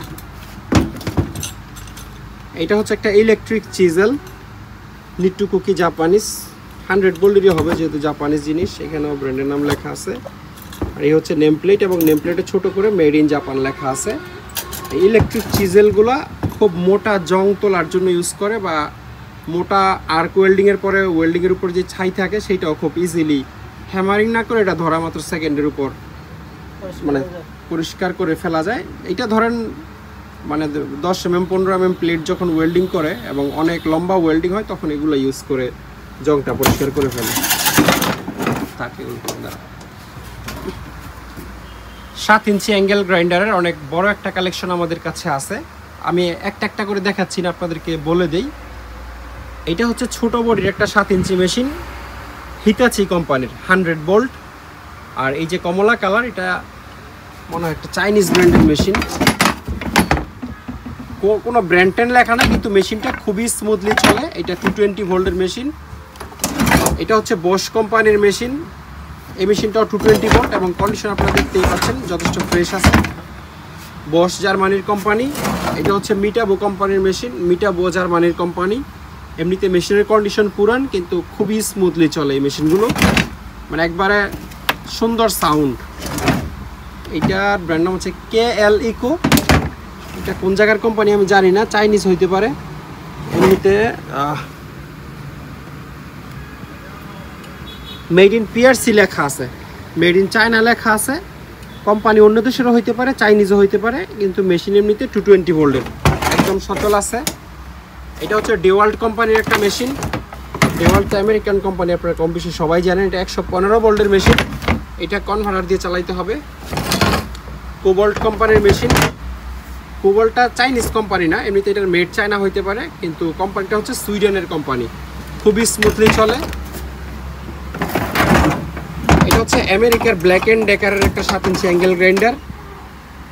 এটা হচ্ছে একটা ইলেকট্রিক চিজেল, নিট্টু কুকি জাপানিজ, 100 ভোল্টেরই হবে যেহেতু জাপানিজ জিনিস। এখানেও ব্র্যান্ডের নাম লেখা আছে। আর এই হচ্ছে নেম প্লেট, এবং নেম প্লেটে ছোটো করে মেড ইন জাপান লেখা আছে। এই ইলেকট্রিক চিজেলগুলো খুব মোটা জং তোলার জন্য ইউজ করে, বা মোটা আর্ক ওয়েল্ডিংয়ের পরে ওয়েল্ডিংয়ের উপর যে ছাই থাকে সেইটাও খুব ইজিলি হ্যামারিং না করে এটা ধরা মাত্র সেকেন্ডের উপর মানে পরিষ্কার করে ফেলা যায়। এটা ধরেন মানে 10 mm 15 mm প্লেট যখন ওয়েল্ডিং করে এবং অনেক লম্বা ওয়েল্ডিং হয় তখন এগুলো ইউজ করে জংটা পরিষ্কার করে ফেলে। তাকে 7 ইঞ্চি অ্যাঙ্গেল গ্রাইন্ডারের অনেক বড় একটা কালেকশন আমাদের কাছে আছে। আমি একটা একটা করে দেখাচ্ছি না, আপনাদেরকে বলে দেই। এটা হচ্ছে ছোট বডির একটা 7 ইঞ্চি মেশিন, হিতাচি কোম্পানির 100 ভোল্ট। আর এই যে কমলা কালার, এটা মনে হয় একটা চাইনিজ ব্র্যান্ডের মেশিন। কোনো ব্র্যান্ড ট্যান্ড লেখা না, কিন্তু মেশিনটা খুবই স্মুথলি চলে। এটা 220 ভোল্টের মেশিন। এটা হচ্ছে বোস কোম্পানির মেশিন। এই মেশিনটাও 220 ভোল্ট এবং কন্ডিশন আপনারা দেখতেই পাচ্ছেন যথেষ্ট ফ্রেশ আছে। বস জার্মানির কোম্পানি। এটা হচ্ছে মিটাবো কোম্পানির মেশিন, মিটাবো জার্মানির কোম্পানি। এমনিতে মেশিনের কন্ডিশন পুরান, কিন্তু খুবই স্মুথলি চলে এই মেশিনগুলো, মানে একবারে সুন্দর সাউন্ড। এইটার ব্র্যান্ড নাম হচ্ছে KL ইকো। এটা কোন জায়গার কোম্পানি আমি জানি না, চাইনিজ হইতে পারে। এমনিতে মেড ইন PRC লেখা আছে, মেড ইন চায়না লেখা আছে। কোম্পানি অন্য দেশেরও হইতে পারে, চাইনিজও হইতে পারে, কিন্তু মেশিন এমনিতে 220 ভোল্টের একদম সচল আছে। এটা হচ্ছে ডেওয়াল্ট কোম্পানির একটা মেশিন। ডেওয়াল্ট তো আমেরিকান কোম্পানি, আপনারা কম বেশি সবাই জানেন। এটা 115 ভোল্টের মেশিন, এটা কনভার্টার দিয়ে চালাইতে হবে। কোবল্ট কোম্পানির মেশিন। কোবল্টটা চাইনিজ কোম্পানি না, এমনিতে এটার মেড চায়না হইতে পারে, কিন্তু কোম্পানিটা হচ্ছে সুইডেনের কোম্পানি, খুবই স্মুথলি চলে। এটা হচ্ছে আমেরিকার ব্ল্যাক অ্যান্ড ডেকারের একটা 7 ইঞ্চি অ্যাঙ্গেল গ্রাইন্ডার,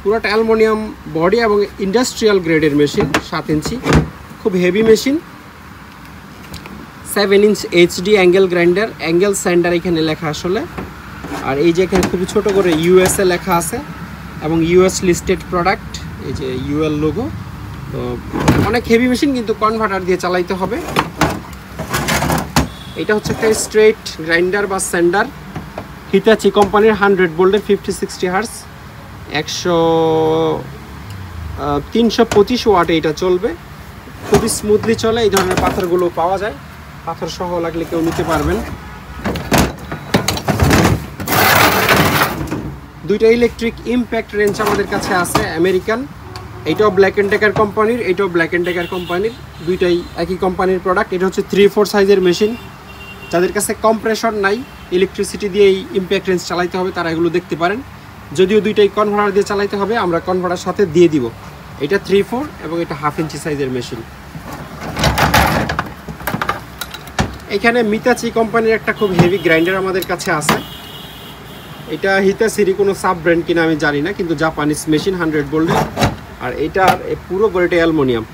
পুরোটা অ্যালুমিনিয়াম বডি এবং ইন্ডাস্ট্রিয়াল গ্রেডের মেশিন, 7 ইঞ্চি, খুব heavy machine. 7 inch HD angle grinder, angle sander এখানে লেখা আসলে। আর এই যে এখানে খুবই ছোট করে USA লেখা আছে এবং US লিস্টেড প্রোডাক্ট, এই যে UL লোগো। তো অনেক হেভি মেশিন, কিন্তু কনভার্টার দিয়ে চালাইতে হবে। এটা হচ্ছে একটা স্ট্রেট গ্রাইন্ডার বা স্যান্ডার, হিতাচি কোম্পানির 100 ভোল্টের 50-60 হার্স, 325 ওয়াটে এটা চলবে, খুবই স্মুথলি চলে। এই ধরনের পাথরগুলো পাওয়া যায়, পাথর সহ লাগলে কেউ নিতে পারবেন। দুইটা ইলেকট্রিক ইম্প্যাক্ট রেঞ্জ আমাদের কাছে আছে আমেরিকান। এটাও ব্ল্যাক অ্যান্ড ডেকার কোম্পানির, এটাও ব্ল্যাক অ্যান্ড ডেকার কোম্পানির, দুইটাই একই কোম্পানির প্রোডাক্ট। এটা হচ্ছে 3/4 সাইজের মেশিন। যাদের কাছে কম্প্রেশন নাই, ইলেকট্রিসিটি দিয়ে এই ইম্প্যাক্ট রেঞ্জ চালাইতে হবে, তারা এগুলো দেখতে পারেন। যদিও দুইটাই কনভার্টার দিয়ে চালাইতে হবে, আমরা কনভার্টার সাথে দিয়ে দিব। এটা 3/4 এবং এটা 1/2 ইঞ্চি সাইজের মেশিন। এখানে মিতাচি কোম্পানির একটা খুব হেভি গ্রাইন্ডার আমাদের কাছে আছে। এটা হিতাচির কোনো সাব ব্র্যান্ড কিনা আমি জানি না, কিন্তু জাপানিজ মেশিন 100 ভোল্টের। আর এটার পুরো বডিটা অ্যালুমিনিয়াম।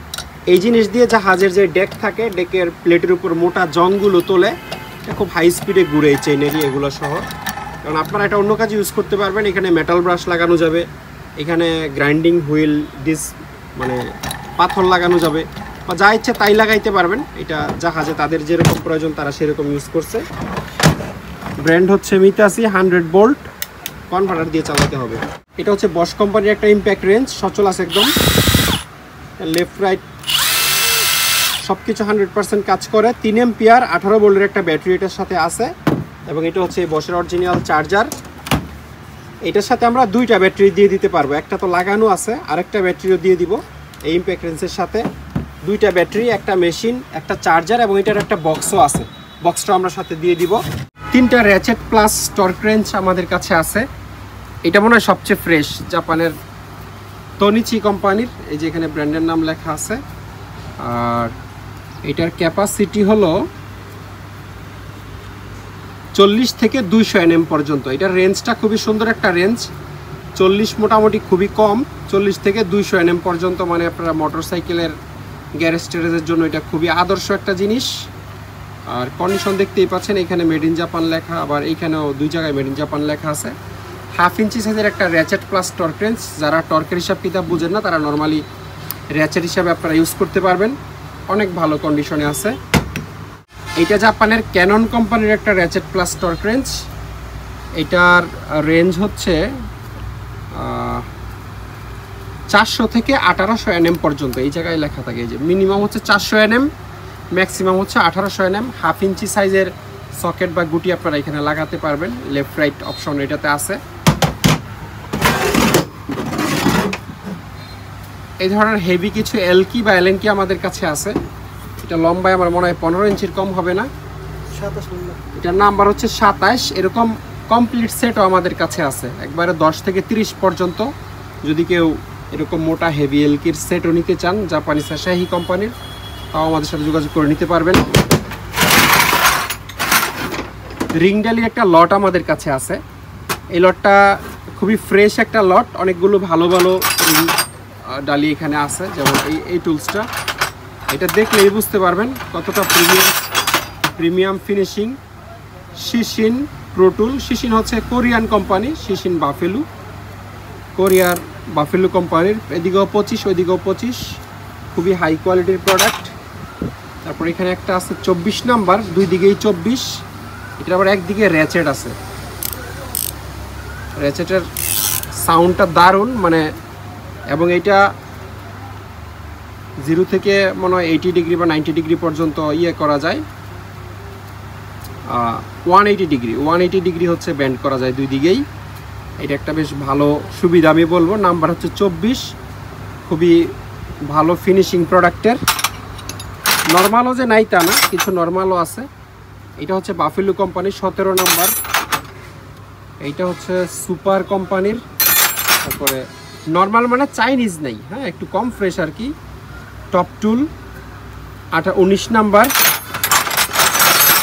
এই জিনিস দিয়ে জাহাজের যে ডেক থাকে, ডেকের প্লেটের উপর মোটা জংগুলো তোলে। এটা খুব হাই স্পিডে ঘুরে এই চেইনেরই এগুলো সহ। কারণ আপনারা এটা অন্য কাজে ইউজ করতে পারবেন। এখানে মেটাল ব্রাশ লাগানো যাবে, এখানে গ্রাইন্ডিং হুইল মানে পাথর লাগানো যাবে, বা যা ইচ্ছে তাই লাগাইতে পারবেন। এটা জাহাজে তাদের যেরকম প্রয়োজন তারা সেরকম ইউজ করছে। ব্র্যান্ড হচ্ছে মিতাচি, 100 ভোল্ট, কনভার্টার দিয়ে চালাতে হবে। এটা হচ্ছে বশ কোম্পানির একটা ইম্প্যাক্ট রেঞ্জ, সচল আছে একদম। লেফট রাইট সব কিছু 100% কাজ করে। 3 এম্পিয়ার 18 ভোল্টের একটা ব্যাটারি এটার সাথে আছে। এবং এটা হচ্ছে বশের অরিজিনাল চার্জার। এটার সাথে আমরা দুইটা ব্যাটারি দিয়ে দিতে পারবো, একটা তো লাগানো আছে, আরেকটা ব্যাটারিও দিয়ে দিব। এই ইম্প্যাক্ট রেঞ্জের সাথে দুইটা ব্যাটারি, একটা মেশিন, একটা চার্জার, এবং এটার একটা বক্সও আছে। বক্সটা আমরা সাথে দিয়ে দিব। 3টা র্যাচেট প্লাস টর্ক রেঞ্জ আমাদের কাছে আছে। এটা মনে হয় সবচেয়ে ফ্রেশ, জাপানের তনিচি কোম্পানির। এই যে এখানে ব্র্যান্ডের নাম লেখা আছে। আর এটার ক্যাপাসিটি হলো 40 থেকে 200 nm পর্যন্ত। এটার রেঞ্জটা খুবই সুন্দর একটা রেঞ্জ। 40 মোটামুটি খুবই কম, 40 থেকে 200 nm পর্যন্ত, মানে আপনারা মোটরসাইকেলের গ্যারেজ ট্যারেজের জন্য এটা খুবই আদর্শ একটা জিনিস। আর কন্ডিশন দেখতেই পাচ্ছেন, এখানে মেড ইন জাপান লেখা, আবার এইখানেও 2 জায়গায় মেড ইন জাপান লেখা আছে। 1/2 ইঞ্চি সাইজের একটা র্যাচেট প্লাস টর্ক রেঞ্জ। যারা টর্কের হিসাব কিতাব বুঝেন না, তারা নর্মালি র্যাচেট হিসাবে আপনারা ইউজ করতে পারবেন। অনেক ভালো কন্ডিশনে আছে। এটা জাপানের ক্যানন কোম্পানির একটা র্যাচেট প্লাস টর্ক রেঞ্জ। এটার রেঞ্জ হচ্ছে 400 থেকে 1800 nm পর্যন্ত। এই জায়গায় লেখা থাকে, এই যে মিনিমাম হচ্ছে 400 nm, ম্যাক্সিমাম হচ্ছে 1800 nm। 1/2 ইঞ্চি সাইজের সকেট বা গুটি আপনারা এখানে লাগাতে পারবেন। লেফট রাইট অপশন এটাতে আছে। এই ধরনের হেভি কিছু এলকি বা এলএনকি আমাদের কাছে আছে। এটা লম্বায় আমার মনে হয় 15 ইঞ্চির কম হবে না। এটার নাম্বার হচ্ছে 27। এরকম কমপ্লিট সেটও আমাদের কাছে আছে, একবারে 10 থেকে 30 পর্যন্ত। যদি কেউ এরকম মোটা হেভি এলকির সেটও নিতে চান জাপানি আসাহি কোম্পানির, তাও আমাদের সাথে যোগাযোগ করে নিতে পারবেন। রিংডালির একটা লট আমাদের কাছে আছে। এই লটটা খুবই ফ্রেশ একটা লট। অনেকগুলো ভালো ভালো ডালি এখানে আছে, যেমন এই টুলসটা। এটা দেখলেই বুঝতে পারবেন কতটা প্রিমিয়াম ফিনিশিং। শিশিন প্রোটুল। শিশিন হচ্ছে কোরিয়ান কোম্পানি, শিশিন বাফেলু, কোরিয়ার বাফেলু কোম্পানির। এদিকেও 25, ওইদিকেও 25, খুবই হাই কোয়ালিটির প্রোডাক্ট। তারপর এখানে একটা আছে 24 নাম্বার, দুই দিকেই 24। এটা আবার একদিকে র্যাচেট আছে। র্যাচেটের সাউন্ডটা দারুণ, মানে, এবং এটা 0 থেকে মনে হয় 80 ডিগ্রি বা 90 ডিগ্রি পর্যন্ত করা যায়। 180 ডিগ্রি হচ্ছে ব্যান্ড করা যায় দুই দিকেই। এটা একটা বেশ ভালো সুবিধা আমি বলবো। নাম্বার হচ্ছে 24, খুবই ভালো ফিনিশিং প্রোডাক্টের। নর্মালও যে নাই তা না, কিছু নর্মালও আছে। এটা হচ্ছে বাফেলু কোম্পানির 17 নাম্বার। এইটা হচ্ছে সুপার কোম্পানির। তারপরে নর্মাল মানে চাইনিজ নেই, হ্যাঁ, একটু কম ফ্রেশ আর কি। টপ টুল 19 নাম্বার।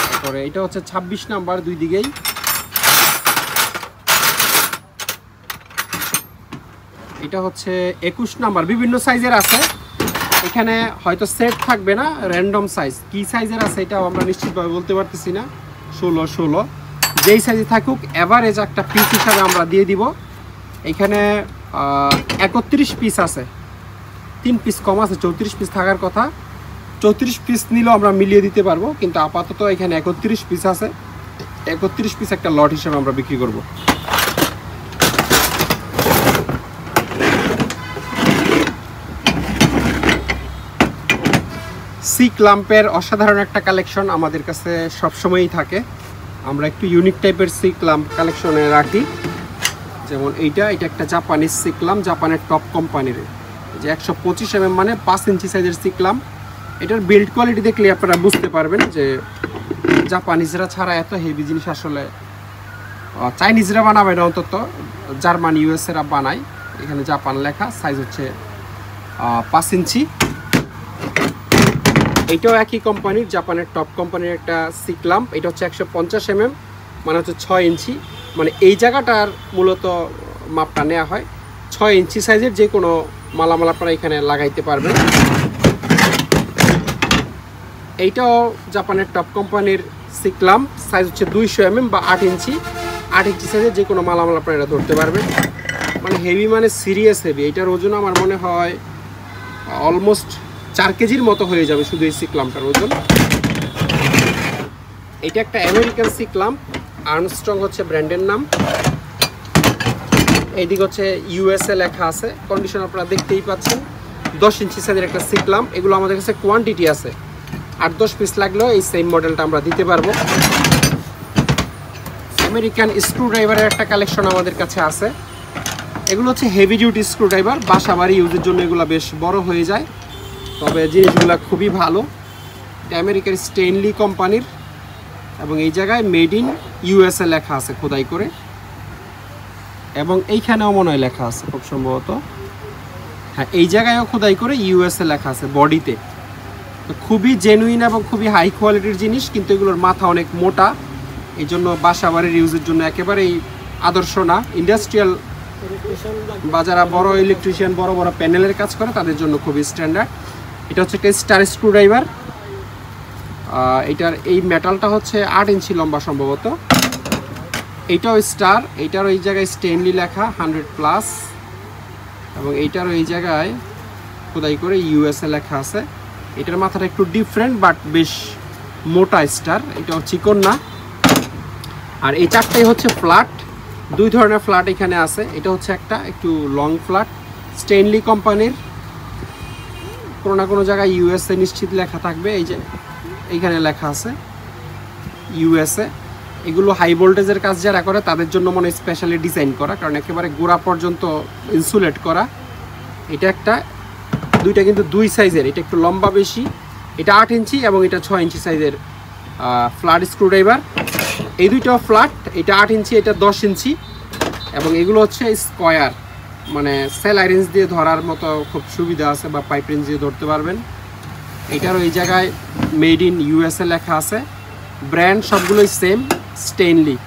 তারপরে এটা হচ্ছে 26 নাম্বার, দুই দিকেই। এটা হচ্ছে 21 নাম্বার। বিভিন্ন সাইজের আছে এখানে, হয়তো সেট থাকবে না, র্যান্ডম সাইজ। কি সাইজের আছে এটাও আমরা নিশ্চিতভাবে বলতে পারতেছি না। 16 যেই সাইজে থাকুক, অ্যাভারেজ একটা পিস হিসাবে আমরা দিয়ে দিব। এখানে 31 পিস আছে, 3 পিস কম আছে, 34 পিস থাকার কথা। 34 পিস নিলেও আমরা মিলিয়ে দিতে পারবো, কিন্তু আপাতত এখানে 31 পিস আছে। 31 পিস একটা লট হিসেবে আমরা বিক্রি করব। সি ক্লাম্পের অসাধারণ একটা কালেকশন আমাদের কাছে সবসময়ই থাকে। আমরা একটু ইউনিক টাইপের সি ক্লাম্প কালেকশনে রাখি। যেমন এটা একটা জাপানিজ সিকলাম, জাপানের টপ কোম্পানির, যে 125 mm মানে 5 ইঞ্চি সাইজের সিকলাম। এটার বিল্ড কোয়ালিটি দেখলে আপনারা বুঝতে পারবেন যে জাপানিজরা ছাড়া এত হেভি জিনিস আসলে চাইনিজরা বানাবে না, অন্তত জার্মান ইউএসএরা বানায়। এখানে জাপান লেখা, সাইজ হচ্ছে 5 ইঞ্চি। এইটাও একই কোম্পানির, জাপানের টপ কোম্পানির একটা সিকলাম। এটা হচ্ছে 150 mm মানে হচ্ছে 6 ইঞ্চি। মানে এই জায়গাটার মূলত মাপটা নেওয়া হয়। 6 ইঞ্চি সাইজের যে কোনো মালামাল আপনারা এখানে লাগাইতে পারবেন। এইটাও জাপানের টপ কোম্পানির সিকলাম, সাইজ হচ্ছে 200 mm বা 8 ইঞ্চি। 8 ইঞ্চি সাইজের যে কোনো মালামাল আপনারা এটা ধরতে পারবেন। মানে হেভি, মানে সিরিয়াস হেভি। এইটার ওজন আমার মনে হয় অলমোস্ট 4 কেজির মতো হয়ে যাবে শুধু এই সিকলামটার ওজন। এটা একটা আমেরিকান সিকলাম, আর্মস্ট্রং হচ্ছে ব্র্যান্ডের নাম। এইদিকে হচ্ছে ইউএসএ লেখা আছে। কন্ডিশন আপনারা দেখতেই পাচ্ছেন। 10 ইঞ্চি সাইজের একটা সিকলাম। এগুলো আমাদের কাছে কোয়ান্টিটি আছে, 8-10 পিস লাগলেও এই সেম মডেলটা আমরা দিতে পারবো। আমেরিকান স্ক্রু ড্রাইভারের একটা কালেকশন আমাদের কাছে আছে। এগুলো হচ্ছে হেভি ডিউটি স্ক্রু ড্রাইভার, বাসা বাড়ি ইউজের জন্য এগুলো বেশ বড় হয়ে যায়, তবে জিনিসগুলো খুবই ভালো। এটা আমেরিকার স্টেনলি কোম্পানির এবং এই জায়গায় মেড ইন ইউএসএ লেখা আছে খোদাই করে, এবং এইখানেও মনে হয় লেখা আছে খুব সম্ভবত। হ্যাঁ, এই জায়গায়ও খোদাই করে ইউএসএ লেখা আছে বডিতে। তো খুবই জেনুইন এবং খুবই হাই কোয়ালিটির জিনিস, কিন্তু এগুলোর মাথা অনেক মোটা, এই জন্য বাসা বাড়ির ইউজের জন্য একেবারেই আদর্শ না। ইন্ডাস্ট্রিয়াল বা যারা বড় ইলেকট্রিশিয়ান, বড় বড় প্যানেলের কাজ করে, তাদের জন্য খুবই স্ট্যান্ডার্ড। এটা হচ্ছে একটা স্টার স্ক্রু ড্রাইভার। এটার এই মেটালটা হচ্ছে 8 ইঞ্চি লম্বা সম্ভবত। এইটাও স্টার, এইটারও এই জায়গায় স্টেনলি লেখা 100+, এবং এইটারও এই জায়গায় খোদাই করে ইউএসএ লেখা আছে। এটার মাথাটা একটু ডিফারেন্ট, বাট বেশ মোটা স্টার, এটাও চিকন না। আর এই চারটাই হচ্ছে ফ্ল্যাট, 2 ধরনের ফ্ল্যাট এখানে আছে। এটা হচ্ছে একটা একটু লং ফ্ল্যাট, স্টেনলি কোম্পানির। কোনো না কোনো জায়গায় ইউএসএ নিশ্চিত লেখা থাকবে, এই যে এইখানে লেখা আছে ইউএসএ। এগুলো হাই ভোল্টেজের কাজ যারা করে তাদের জন্য মনে স্পেশালি ডিজাইন করা, কারণ একেবারে গোড়া পর্যন্ত ইনসুলেট করা। এটা একটা, দুইটা কিন্তু 2 সাইজের, এটা একটু লম্বা বেশি। এটা 8 ইঞ্চি এবং এটা 6 ইঞ্চি সাইজের ফ্ল্যাট স্ক্রু ড্রাইভার। এই দুইটাও ফ্ল্যাট, এটা 8 ইঞ্চি, এটা 10 ইঞ্চি, এবং এগুলো হচ্ছে স্কোয়ার, মানে সেল আইরেঞ্জ দিয়ে ধরার মতো খুব সুবিধা আছে, বা পাইপ রেঞ্জ দিয়ে ধরতে পারবেন। এটারও এই জায়গায় মেড ইন ইউএসএ লেখা আছে। ব্র্যান্ড সবগুলোই সেম, স্টেনলি।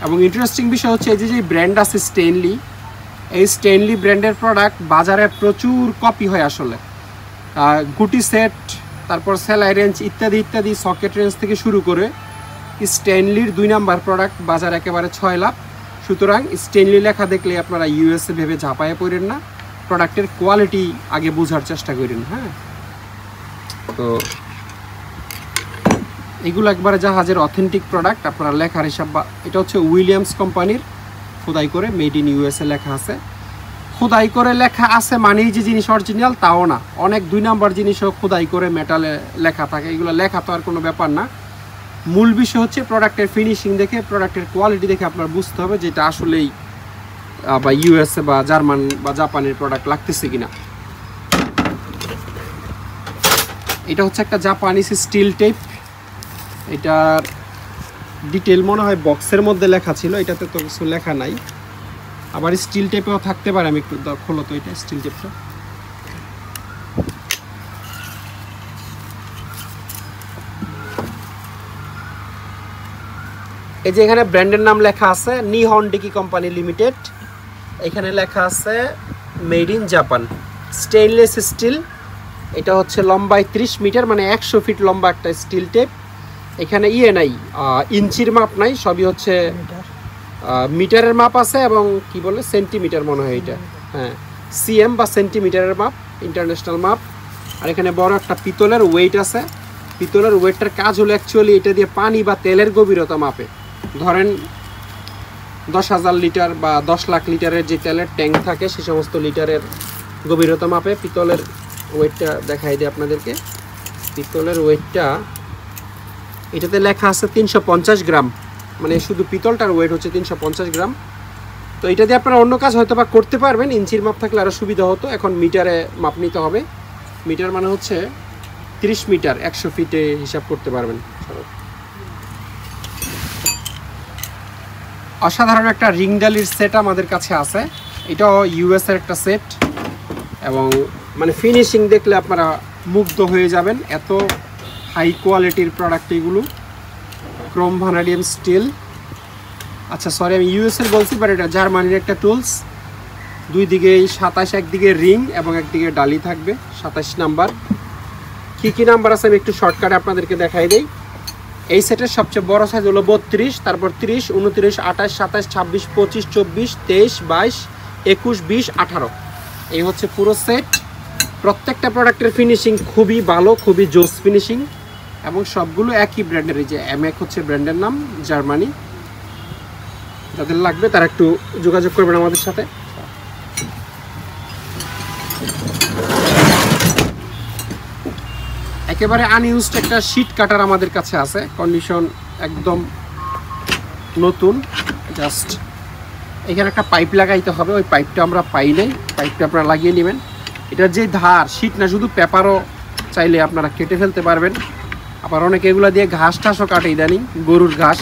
এবং ইন্টারেস্টিং বিষয় হচ্ছে এই যে ব্র্যান্ড আছে স্টেনলি, এই স্টেনলি ব্র্যান্ডের প্রোডাক্ট বাজারে প্রচুর কপি হয় আসলে। গুটি সেট, তারপর সেল আইরেঞ্জ ইত্যাদি ইত্যাদি, সকেট রেঞ্জ থেকে শুরু করে স্টেনলির 2 নাম্বার প্রোডাক্ট বাজার একেবারে 6 লাখ। সুতরাং স্টেনলি লেখা দেখলে আপনারা ইউএসএ ভেবে ঝাঁপায়ে পড়েন না, প্রোডাক্টের কোয়ালিটি আগে বোঝার চেষ্টা করেন। হ্যাঁ, তো এগুলো একবারে জাহাজের অথেন্টিক প্রোডাক্ট, আপনারা লেখার হিসাব। বা এটা হচ্ছে উইলিয়ামস কোম্পানির, খোদাই করে মেড ইন ইউএসএ লেখা আছে। খোদাই করে লেখা আছে মানেই যে জিনিস অরিজিনাল তাও না, অনেক 2 নাম্বার জিনিসও খোদাই করে মেটালে লেখা থাকে। এগুলো লেখা তো আর কোনো ব্যাপার না, মূল বিষয় হচ্ছে প্রোডাক্টের ফিনিশিং দেখে, প্রোডাক্টের কোয়ালিটি দেখে আপনার বুঝতে হবে যেটা আসলেই বা ইউএসএ বা জার্মান বা জাপানের প্রোডাক্ট লাগতেছে কিনা। এটা হচ্ছে একটা জাপানিজ স্টিল টেপ। এটার ডিটেল মনে হয় বক্সের মধ্যে লেখা ছিল, এটাতে তো কিছু লেখা নাই। আবার স্টিল টেপেও থাকতে পারে, আমি একটু খোলো তো এটা স্টিল টেপটা। এই যে এখানে ব্র্যান্ডের নাম লেখা আছে নিহন ডিকি কোম্পানি লিমিটেড। এখানে লেখা আছে made in Japan, stainless steel. এটা হচ্ছে লম্বায় 30 মিটার, মানে 100 ফিট লম্বা একটা স্টিল টেপ। এখানে নাই, ইঞ্চির মাপ নাই, সবই হচ্ছে মিটারের মাপ আছে, এবং কি বলে সেন্টিমিটার মনে হয় এটা। হ্যাঁ, সিএম বা সেন্টিমিটারের মাপ, ইন্টারন্যাশনাল মাপ। আর এখানে বড় একটা পিতলের ওয়েট আছে। পিতলের ওয়েটটার কাজ হলো অ্যাকচুয়ালি এটা দিয়ে পানি বা তেলের গভীরতা মাপে। ধরেন 10,000 লিটার বা 10 লাখ লিটারের যে তেলের ট্যাঙ্ক থাকে, সে সমস্ত লিটারের গভীরতা মাপে। পিতলের ওয়েটটা দেখাই দিই আপনাদেরকে। পিতলের ওয়েটটা, এটাতে লেখা আছে 350 গ্রাম, মানে শুধু পিতলটার ওয়েট হচ্ছে 350 গ্রাম। তো এটা দিয়ে আপনারা অন্য কাজ হয়তো বা করতে পারবেন, ইঞ্চির মাপ থাকলে আরও সুবিধা হতো। এখন মিটারে মাপ নিতে হবে। মিটার মানে হচ্ছে 30 মিটার, 100 ফিটে হিসাব করতে পারবেন। অসাধারণ একটা রিং ডালির সেট আমাদের কাছে আছে। এটাও ইউএসের একটা সেট এবং মানে ফিনিশিং দেখলে আপনারা মুগ্ধ হয়ে যাবেন, এত হাই কোয়ালিটির প্রোডাক্ট এগুলো। ক্রোম ভ্যানাডিয়াম স্টিল, আচ্ছা সরি আমি ইউএসের বলছি, বাট এটা জার্মানির একটা টুলস। দুই দিকে 27, একদিকে রিং এবং একদিকে ডালি থাকবে 27 নাম্বার। কী কী নাম্বার আছে আমি একটু শর্টকাটে আপনাদেরকে দেখাই দিই। এই সেটের সবচেয়ে বড় সাইজ হলো 32, তারপর 30, 29, 28, 27, 26, 25, 24, 23, 22, 21, 20, 18। এই হচ্ছে পুরো সেট। প্রত্যেকটা প্রোডাক্টের ফিনিশিং খুবই ভালো, খুবই জোস ফিনিশিং এবং সবগুলো একই ব্র্যান্ডের। এই যে এমএক হচ্ছে ব্র্যান্ডের নাম, জার্মানি। যাদের লাগবে তারা একটু যোগাযোগ করবেন আমাদের সাথে। একেবারে আনইউজড একটা শীট কাটার আমাদের কাছে আছে, কন্ডিশন একদম নতুন। জাস্ট এখানে একটা পাইপ লাগাইতে হবে, ওই পাইপটা আমরা পাই নাই, পাইপটা আপনারা লাগিয়ে নেবেন। এটার যে ধার, শীট না শুধু পেপারও চাইলে আপনারা কেটে ফেলতে পারবেন। আবার অনেকে এগুলো দিয়ে ঘাস টাসও কাটে ইদানিং, গরুর ঘাস।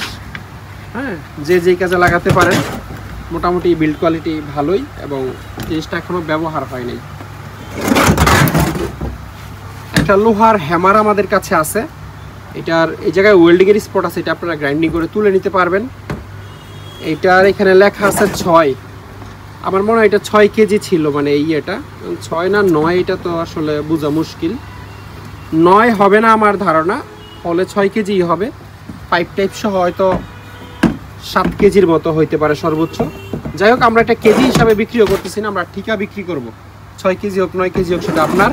হ্যাঁ, যে যেই কাজে লাগাতে পারেন। মোটামুটি বিল্ড কোয়ালিটি ভালোই এবং জিনিসটা এখনও ব্যবহার হয় নাই। একটা লোহার হ্যামার আমাদের কাছে আছে। এটার এই জায়গায় ওয়েল্ডিংয়ের স্পট আছে, এটা আপনারা গ্রাইন্ডিং করে তুলে নিতে পারবেন। এটার এখানে লেখা আছে 6, আমার মনে হয় এটা 6 কেজি ছিল, মানে এই এটা 6 না 9, এটা তো আসলে বোঝা মুশকিল। 9 হবে না আমার ধারণা, হলে 6 কেজিই হবে। পাইপ টাইপ সহ হয়তো 7 কেজির মতো হইতে পারে সর্বোচ্চ। যাই হোক, আমরা এটা কেজি হিসাবে বিক্রিও করতেছি না, আমরা ঠিকা বিক্রি করব। 6 কেজি হোক 9 কেজি হোক সেটা আপনার,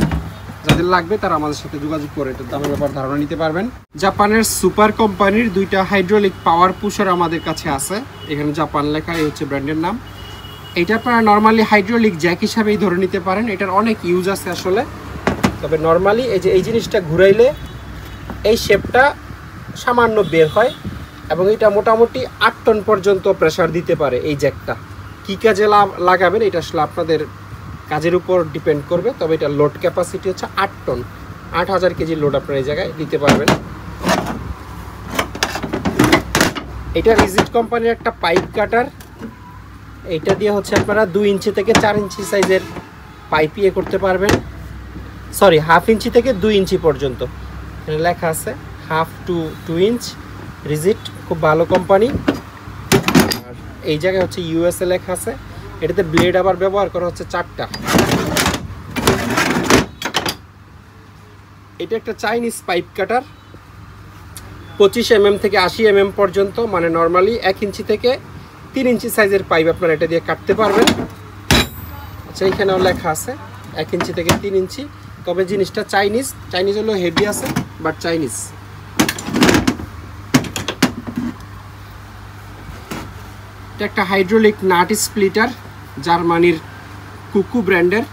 যাদের লাগবে তারা আমাদের সাথে যোগাযোগ করে এটার দামের ব্যাপার ধারণা নিতে পারবেন। জাপানের সুপার কোম্পানির 2টা হাইড্রোলিক পাওয়ার পুশার আমাদের কাছে আছে। এখানে জাপান লেখা, এই হচ্ছে ব্র্যান্ডের নাম। এটা আপনারা নর্মালি হাইড্রোলিক জ্যাক হিসাবেই ধরে নিতে পারেন। এটার অনেক ইউজ আছে আসলে, তবে নর্মালি এই যে এই জিনিসটা ঘুরাইলে এই শেপটা সামান্য বের হয় এবং এটা মোটামুটি 8 টন পর্যন্ত প্রেসার দিতে পারে এই জ্যাকটা। কী কাজে লাগাবেন এটা আসলে আপনাদের কাজের উপর ডিপেন্ড করবে, তবে এটা লোড ক্যাপাসিটি হচ্ছে 8 টন, 8000 কেজি লোড আপনারা এই জায়গায় দিতে পারবেন। এটা রিজিট কোম্পানির একটা পাইপ কাটার। এইটা দিয়ে হচ্ছে আপনারা 2 ইঞ্চি থেকে 4 ইঞ্চি সাইজের পাইপ ইয়ে করতে পারবেন। সরি, 1/2 ইঞ্চি থেকে 2 ইঞ্চি পর্যন্ত এখানে লেখা আছে, 1/2 to 2 ইঞ্চ। রিজিট খুব ভালো কোম্পানি। আর এই জায়গায় হচ্ছে ইউএসএ লেখা আছে। এটাতে ব্লেড আবার ব্যবহার করা হচ্ছে 4টা। এটা একটা চাইনিজ পাইপ কাটার, 25 mm থেকে 80 mm পর্যন্ত, মানে নর্মালি 1 ইঞ্চি থেকে 3 ইঞ্চি সাইজের পাইপ আপনারা এটা দিয়ে কাটতে পারবেন। আচ্ছা, এইখানেও লেখা আছে 1 ইঞ্চি থেকে 3 ইঞ্চি, তবে জিনিসটা চাইনিজ। চাইনিজ হলো হেভি আছে, বাট চাইনিজ। এটা একটা হাইড্রোলিক নাট স্প্লিটার, জার্মানির কুকু ব্র্যান্ডের।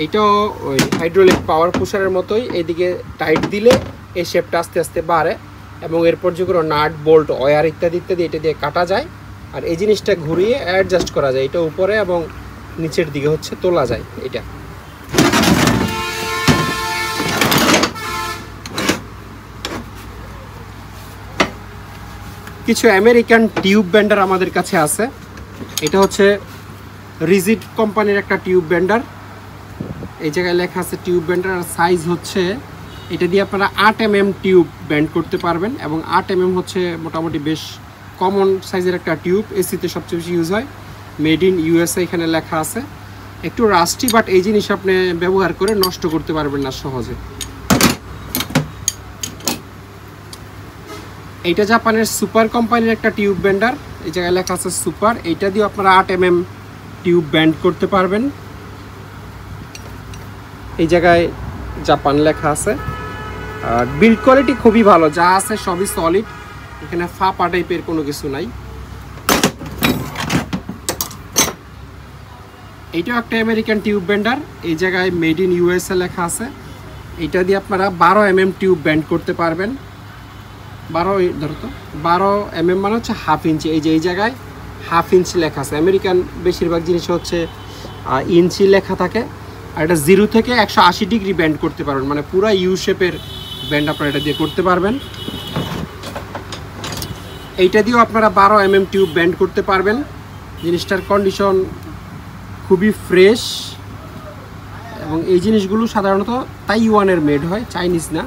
এইটাও ওই হাইড্রোলিক পাওয়ার পুশারের মতোই, এইদিকে টাইট দিলে এই শেপটা আস্তে আস্তে বাড়ে এবং এরপর যেগুলো নাট বোল্ট ওয়্যার ইত্যাদি ইত্যাদি এটা দিয়ে কাটা যায়। আর এই জিনিসটা ঘুরিয়ে অ্যাডজাস্ট করা যায়, এটা উপরে এবং নিচের দিকে হচ্ছে তোলা যায়। এটা কিছু আমেরিকান টিউব বেন্ডার আমাদের কাছে আছে। এটা হচ্ছে রিজিট কোম্পানির একটা টিউব বেন্ডার। এই জায়গায় লেখা আছে টিউব বেন্ডার, আর সাইজ হচ্ছে এটা দিয়ে আপনারা 8 mm টিউব বেন্ড করতে পারবেন এবং 8 mm হচ্ছে মোটামুটি বেশ কমন সাইজের একটা টিউব। এসিতে সবচেয়ে বেশি ইউজ হয়। মেড ইন ইউএসএ এখানে লেখা আছে। একটু রাস্টি, বাট এই জিনিস আপনি ব্যবহার করে নষ্ট করতে পারবেন না সহজে। এইটা জাপানের সুপার কোম্পানির একটা টিউব বেন্ডার। এই জায়গায় লেখা আছে সুপার। এইটা দিয়ে আপনারা 8 mm টিউব বেন্ড করতে পারবেন। এই জায়গায় জাপান লেখা আছে। আর বিল্ড কোয়ালিটি খুবই ভালো, যা আছে সবই সলিড, এখানে ফাঁপা টাইপের কোনো কিছু নাই। এইটাও একটা আমেরিকান টিউব বেন্ডার। এই জায়গায় মেড ইন ইউএসএ লেখা আছে। এইটা দিয়ে আপনারা 12 mm টিউব বেন্ড করতে পারবেন। 12 ধরো তো 12 mm মানে হচ্ছে 1/2 ইঞ্চি। এই যে এই জায়গায় হাফ ইঞ্চি লেখা আছে। আমেরিকান বেশিরভাগ জিনিস হচ্ছে ইঞ্চি লেখা থাকে। আর এটা 0 থেকে 180 ডিগ্রি ব্যান্ড করতে পারবেন, মানে পুরো ইউ শেপের ব্যান্ড আপনারা এটা দিয়ে করতে পারবেন। এইটা দিয়েও আপনারা 12 mm টিউব ব্যান্ড করতে পারবেন। জিনিসটার কন্ডিশন খুবই ফ্রেশ এবং এই জিনিসগুলো সাধারণত তাইওয়ানের মেড হয়, চাইনিজ না।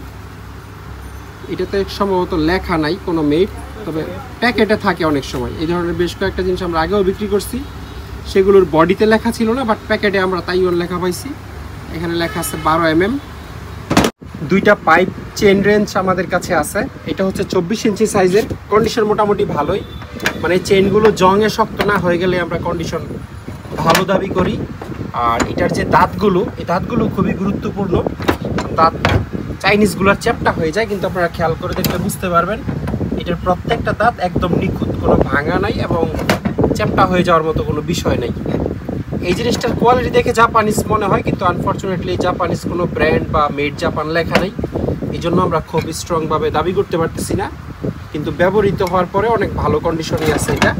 এটাতে সম্ভবত লেখা নাই কোনো মেড, তবে প্যাকেটে থাকে অনেক সময়। এই ধরনের বেশ কয়েকটা জিনিস আমরা আগেও বিক্রি করছি, সেগুলোর বডিতে লেখা ছিল না, বাট প্যাকেটে আমরা তাইওয়ান লেখা পাইছি। এখানে লেখা আছে 12 mm। দুইটা পাইপ চেন রেঞ্জ আমাদের কাছে আছে। এটা হচ্ছে 24 ইঞ্চি সাইজের, কন্ডিশন মোটামুটি ভালোই, মানে চেনগুলো জংয়ে শক্ত না হয়ে গেলে আমরা কন্ডিশন ভালো দাবি করি। আর এটার যে দাঁতগুলো, এই দাঁতগুলো খুবই গুরুত্বপূর্ণ। দাঁত চাইনিজগুলোর চ্যাপটা হয়ে যায়, কিন্তু আপনারা খেয়াল করে দেখলে বুঝতে পারবেন এটার প্রত্যেকটা দাঁত একদম নিখুঁত, কোনো ভাঙা নাই এবং চ্যাপটা হয়ে যাওয়ার মতো কোনো বিষয় নেই। এই জিনিসটার কোয়ালিটি দেখে জাপানিজ মনে হয়, কিন্তু আনফর্চুনেটলি জাপানিজ কোনো ব্র্যান্ড বা মেড জাপান লেখা নেই, এই জন্য আমরা খুব স্ট্রংভাবে দাবি করতে পারতেছি না। কিন্তু ব্যবহৃত হওয়ার পরে অনেক ভালো কন্ডিশনই আছে এটা,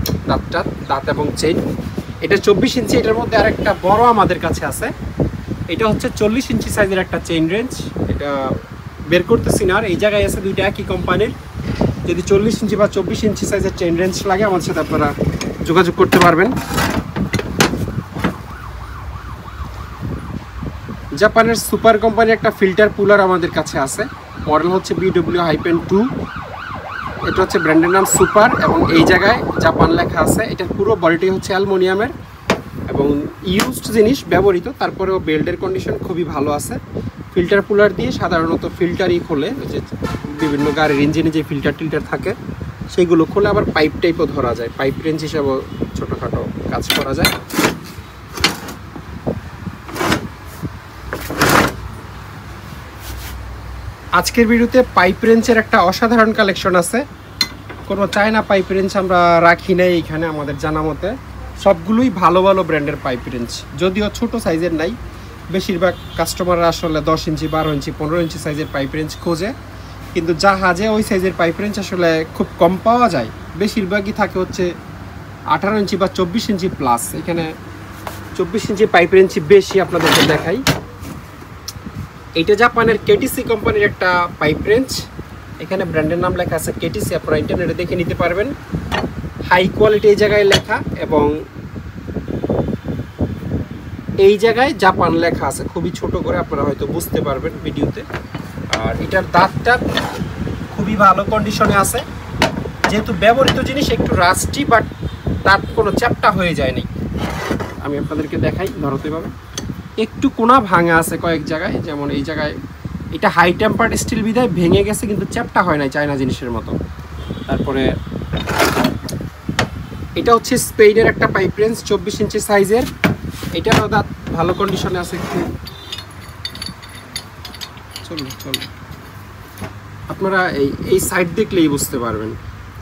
দাঁত এবং চেইন। এটা 24 ইঞ্চি। এটার মধ্যে আরেকটা বড় আমাদের কাছে আছে, এটা হচ্ছে 40 ইঞ্চি সাইজের একটা চেইন রেঞ্জ। এটা বের করতেছি না, আর এই জায়গায় আছে দুইটা একই কোম্পানির। যদি 40 ইঞ্চি বা 24 ইঞ্চি সাইজের চেইন রেঞ্জ লাগে আমার সাথে আপনারা যোগাযোগ করতে পারবেন। জাপানের সুপার কোম্পানির একটা ফিল্টার পুলার আমাদের কাছে আছে, মডেল হচ্ছে BW-2। এটা হচ্ছে ব্র্যান্ডের নাম সুপার এবং এই জায়গায় জাপান লেখা আছে। এটার পুরো বডিটি হচ্ছে অ্যালুমিনিয়ামের এবং ইউজড জিনিস, ব্যবহৃত, তারপরেও বেল্টের কন্ডিশন খুবই ভালো আছে। ফিল্টার পুলার দিয়ে সাধারণত ফিল্টারই খোলে, যে বিভিন্ন গাড়ির ইঞ্জিনে যে ফিল্টার টিল্টার থাকে সেইগুলো খোলে। আবার পাইপ টাইপও ধরা যায়, পাইপ রেঞ্জ হিসাবেও ছোটোখাটো কাজ করা যায়। আজকের ভিডিওতে পাইপ রেঞ্চের একটা অসাধারণ কালেকশন আছে। কোনো চায়না পাইপ রেঞ্চ আমরা রাখি নাই এইখানে আমাদের জানা মতে, সবগুলোই ভালো ভালো ব্র্যান্ডের পাইপ রেঞ্চ, যদিও ছোট সাইজের নাই। বেশিরভাগ কাস্টমাররা আসলে 10 ইঞ্চি, 12 ইঞ্চি, 15 ইঞ্চি সাইজের পাইপ রেঞ্চ খোঁজে, কিন্তু জাহাজে ওই সাইজের পাইপ রেঞ্চ আসলে খুব কম পাওয়া যায়। বেশিরভাগই থাকে হচ্ছে 18 ইঞ্চি বা 24 ইঞ্চি প্লাস। এখানে 24 ইঞ্চি পাইপ রেঞ্চই বেশি আপনাদেরকে দেখাই। এইটা জাপানের কেটিসি কোম্পানির একটা পাইপ রেঞ্চ। এখানে ব্র্যান্ডের নাম লেখা আছে কেটিসি, আপনারা ইন্টারনেটে দেখে নিতে পারবেন। হাই কোয়ালিটি এই জায়গায় লেখা এবং এই জায়গায় জাপান লেখা আছে খুবই ছোট করে, আপনারা হয়তো বুঝতে পারবেন ভিডিওতে। আর এটার দাঁতটা খুবই ভালো কন্ডিশনে আছে, যেহেতু ব্যবহৃত জিনিস একটু রাস্টি, বাট দাঁত কোনো চ্যাপটা হয়ে যায়নি। আমি আপনাদেরকে দেখাই, ধরতে পাবে একটু কোনা ভাঙা আছে কয়েক জায়গায়, যেমন এই জায়গায়। এটা হাই টেম্পার্ড স্টিল বিধায় ভেঙে গেছে, কিন্তু চ্যাপটা হয় নাই চায়না জিনিসের মতো। তারপরে এটা হচ্ছে স্পেনের একটা পাইপ রেঞ্জ, 24 ইঞ্চি সাইজের। এটারও দাঁত ভালো কন্ডিশনে আছে। একটু চলুন আপনারা এই সাইড দেখলেই বুঝতে পারবেন,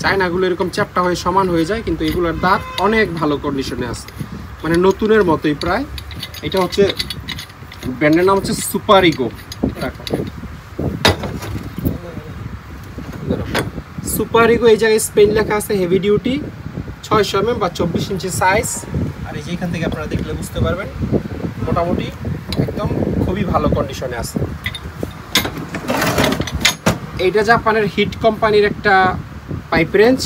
চায়নাগুলো এরকম চ্যাপটা হয়ে সমান হয়ে যায়, কিন্তু এগুলোর দাঁত অনেক ভালো কন্ডিশনে আছে, মানে নতুনের মতোই প্রায়। এটা হচ্ছে ব্র্যান্ডের নাম হচ্ছে সুপার ইগো। সুপার ইগো এই জায়গায় স্পেন লেখা আছে, হেভি ডিউটি, 600 mm বা 24 ইঞ্চি সাইজ। আর এই যে এখান থেকে আপনারা দেখলে বুঝতে পারবেন মোটামুটি একদম খুবই ভালো কন্ডিশনে আছে। এইটা জাপানের হিট কোম্পানির একটা পাইপ রেঞ্জ,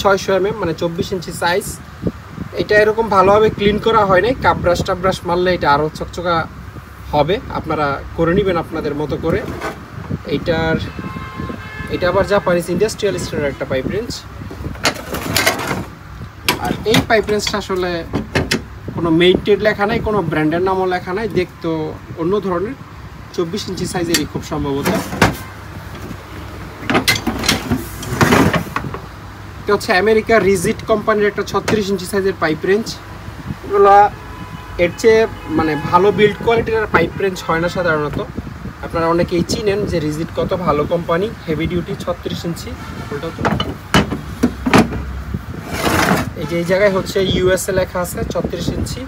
600 mm মানে 24 ইঞ্চি সাইজ। এটা এরকম ভালোভাবে ক্লিন করা হয় নাই, কাপব্রাশ টাবব্রাশ মারলে এটা আরও চকচকা হবে, আপনারা করে নেবেন আপনাদের মতো করে। এটা আবার জাপানিজ ইন্ডাস্ট্রিয়ালিস্টের একটা পাইপ রেঞ্জ। আর এই পাইপ রেঞ্জটা আসলে কোনো মেইটেড লেখা নাই, কোনো ব্র্যান্ডের নামও লেখা নাই, দেখতো অন্য ধরনের, 24 ইঞ্চি সাইজেরই খুব সম্ভবত। এটা হচ্ছে আমেরিকা রিজিট কোম্পানির একটা 36 ইঞ্চি সাইজের পাইপ রেঞ্জ। এগুলো এর চেয়ে মানে ভালো বিল্ড কোয়ালিটির পাইপ রেঞ্জ হয় না সাধারণত। আপনারা অনেকেই চিনেন যে রিজিট কত ভালো কোম্পানি, হেভি ডিউটি, 36 ইঞ্চি। ওটাও তো এই যে এই জায়গায় হচ্ছে ইউএসএ লেখা আছে 36 ইঞ্চি,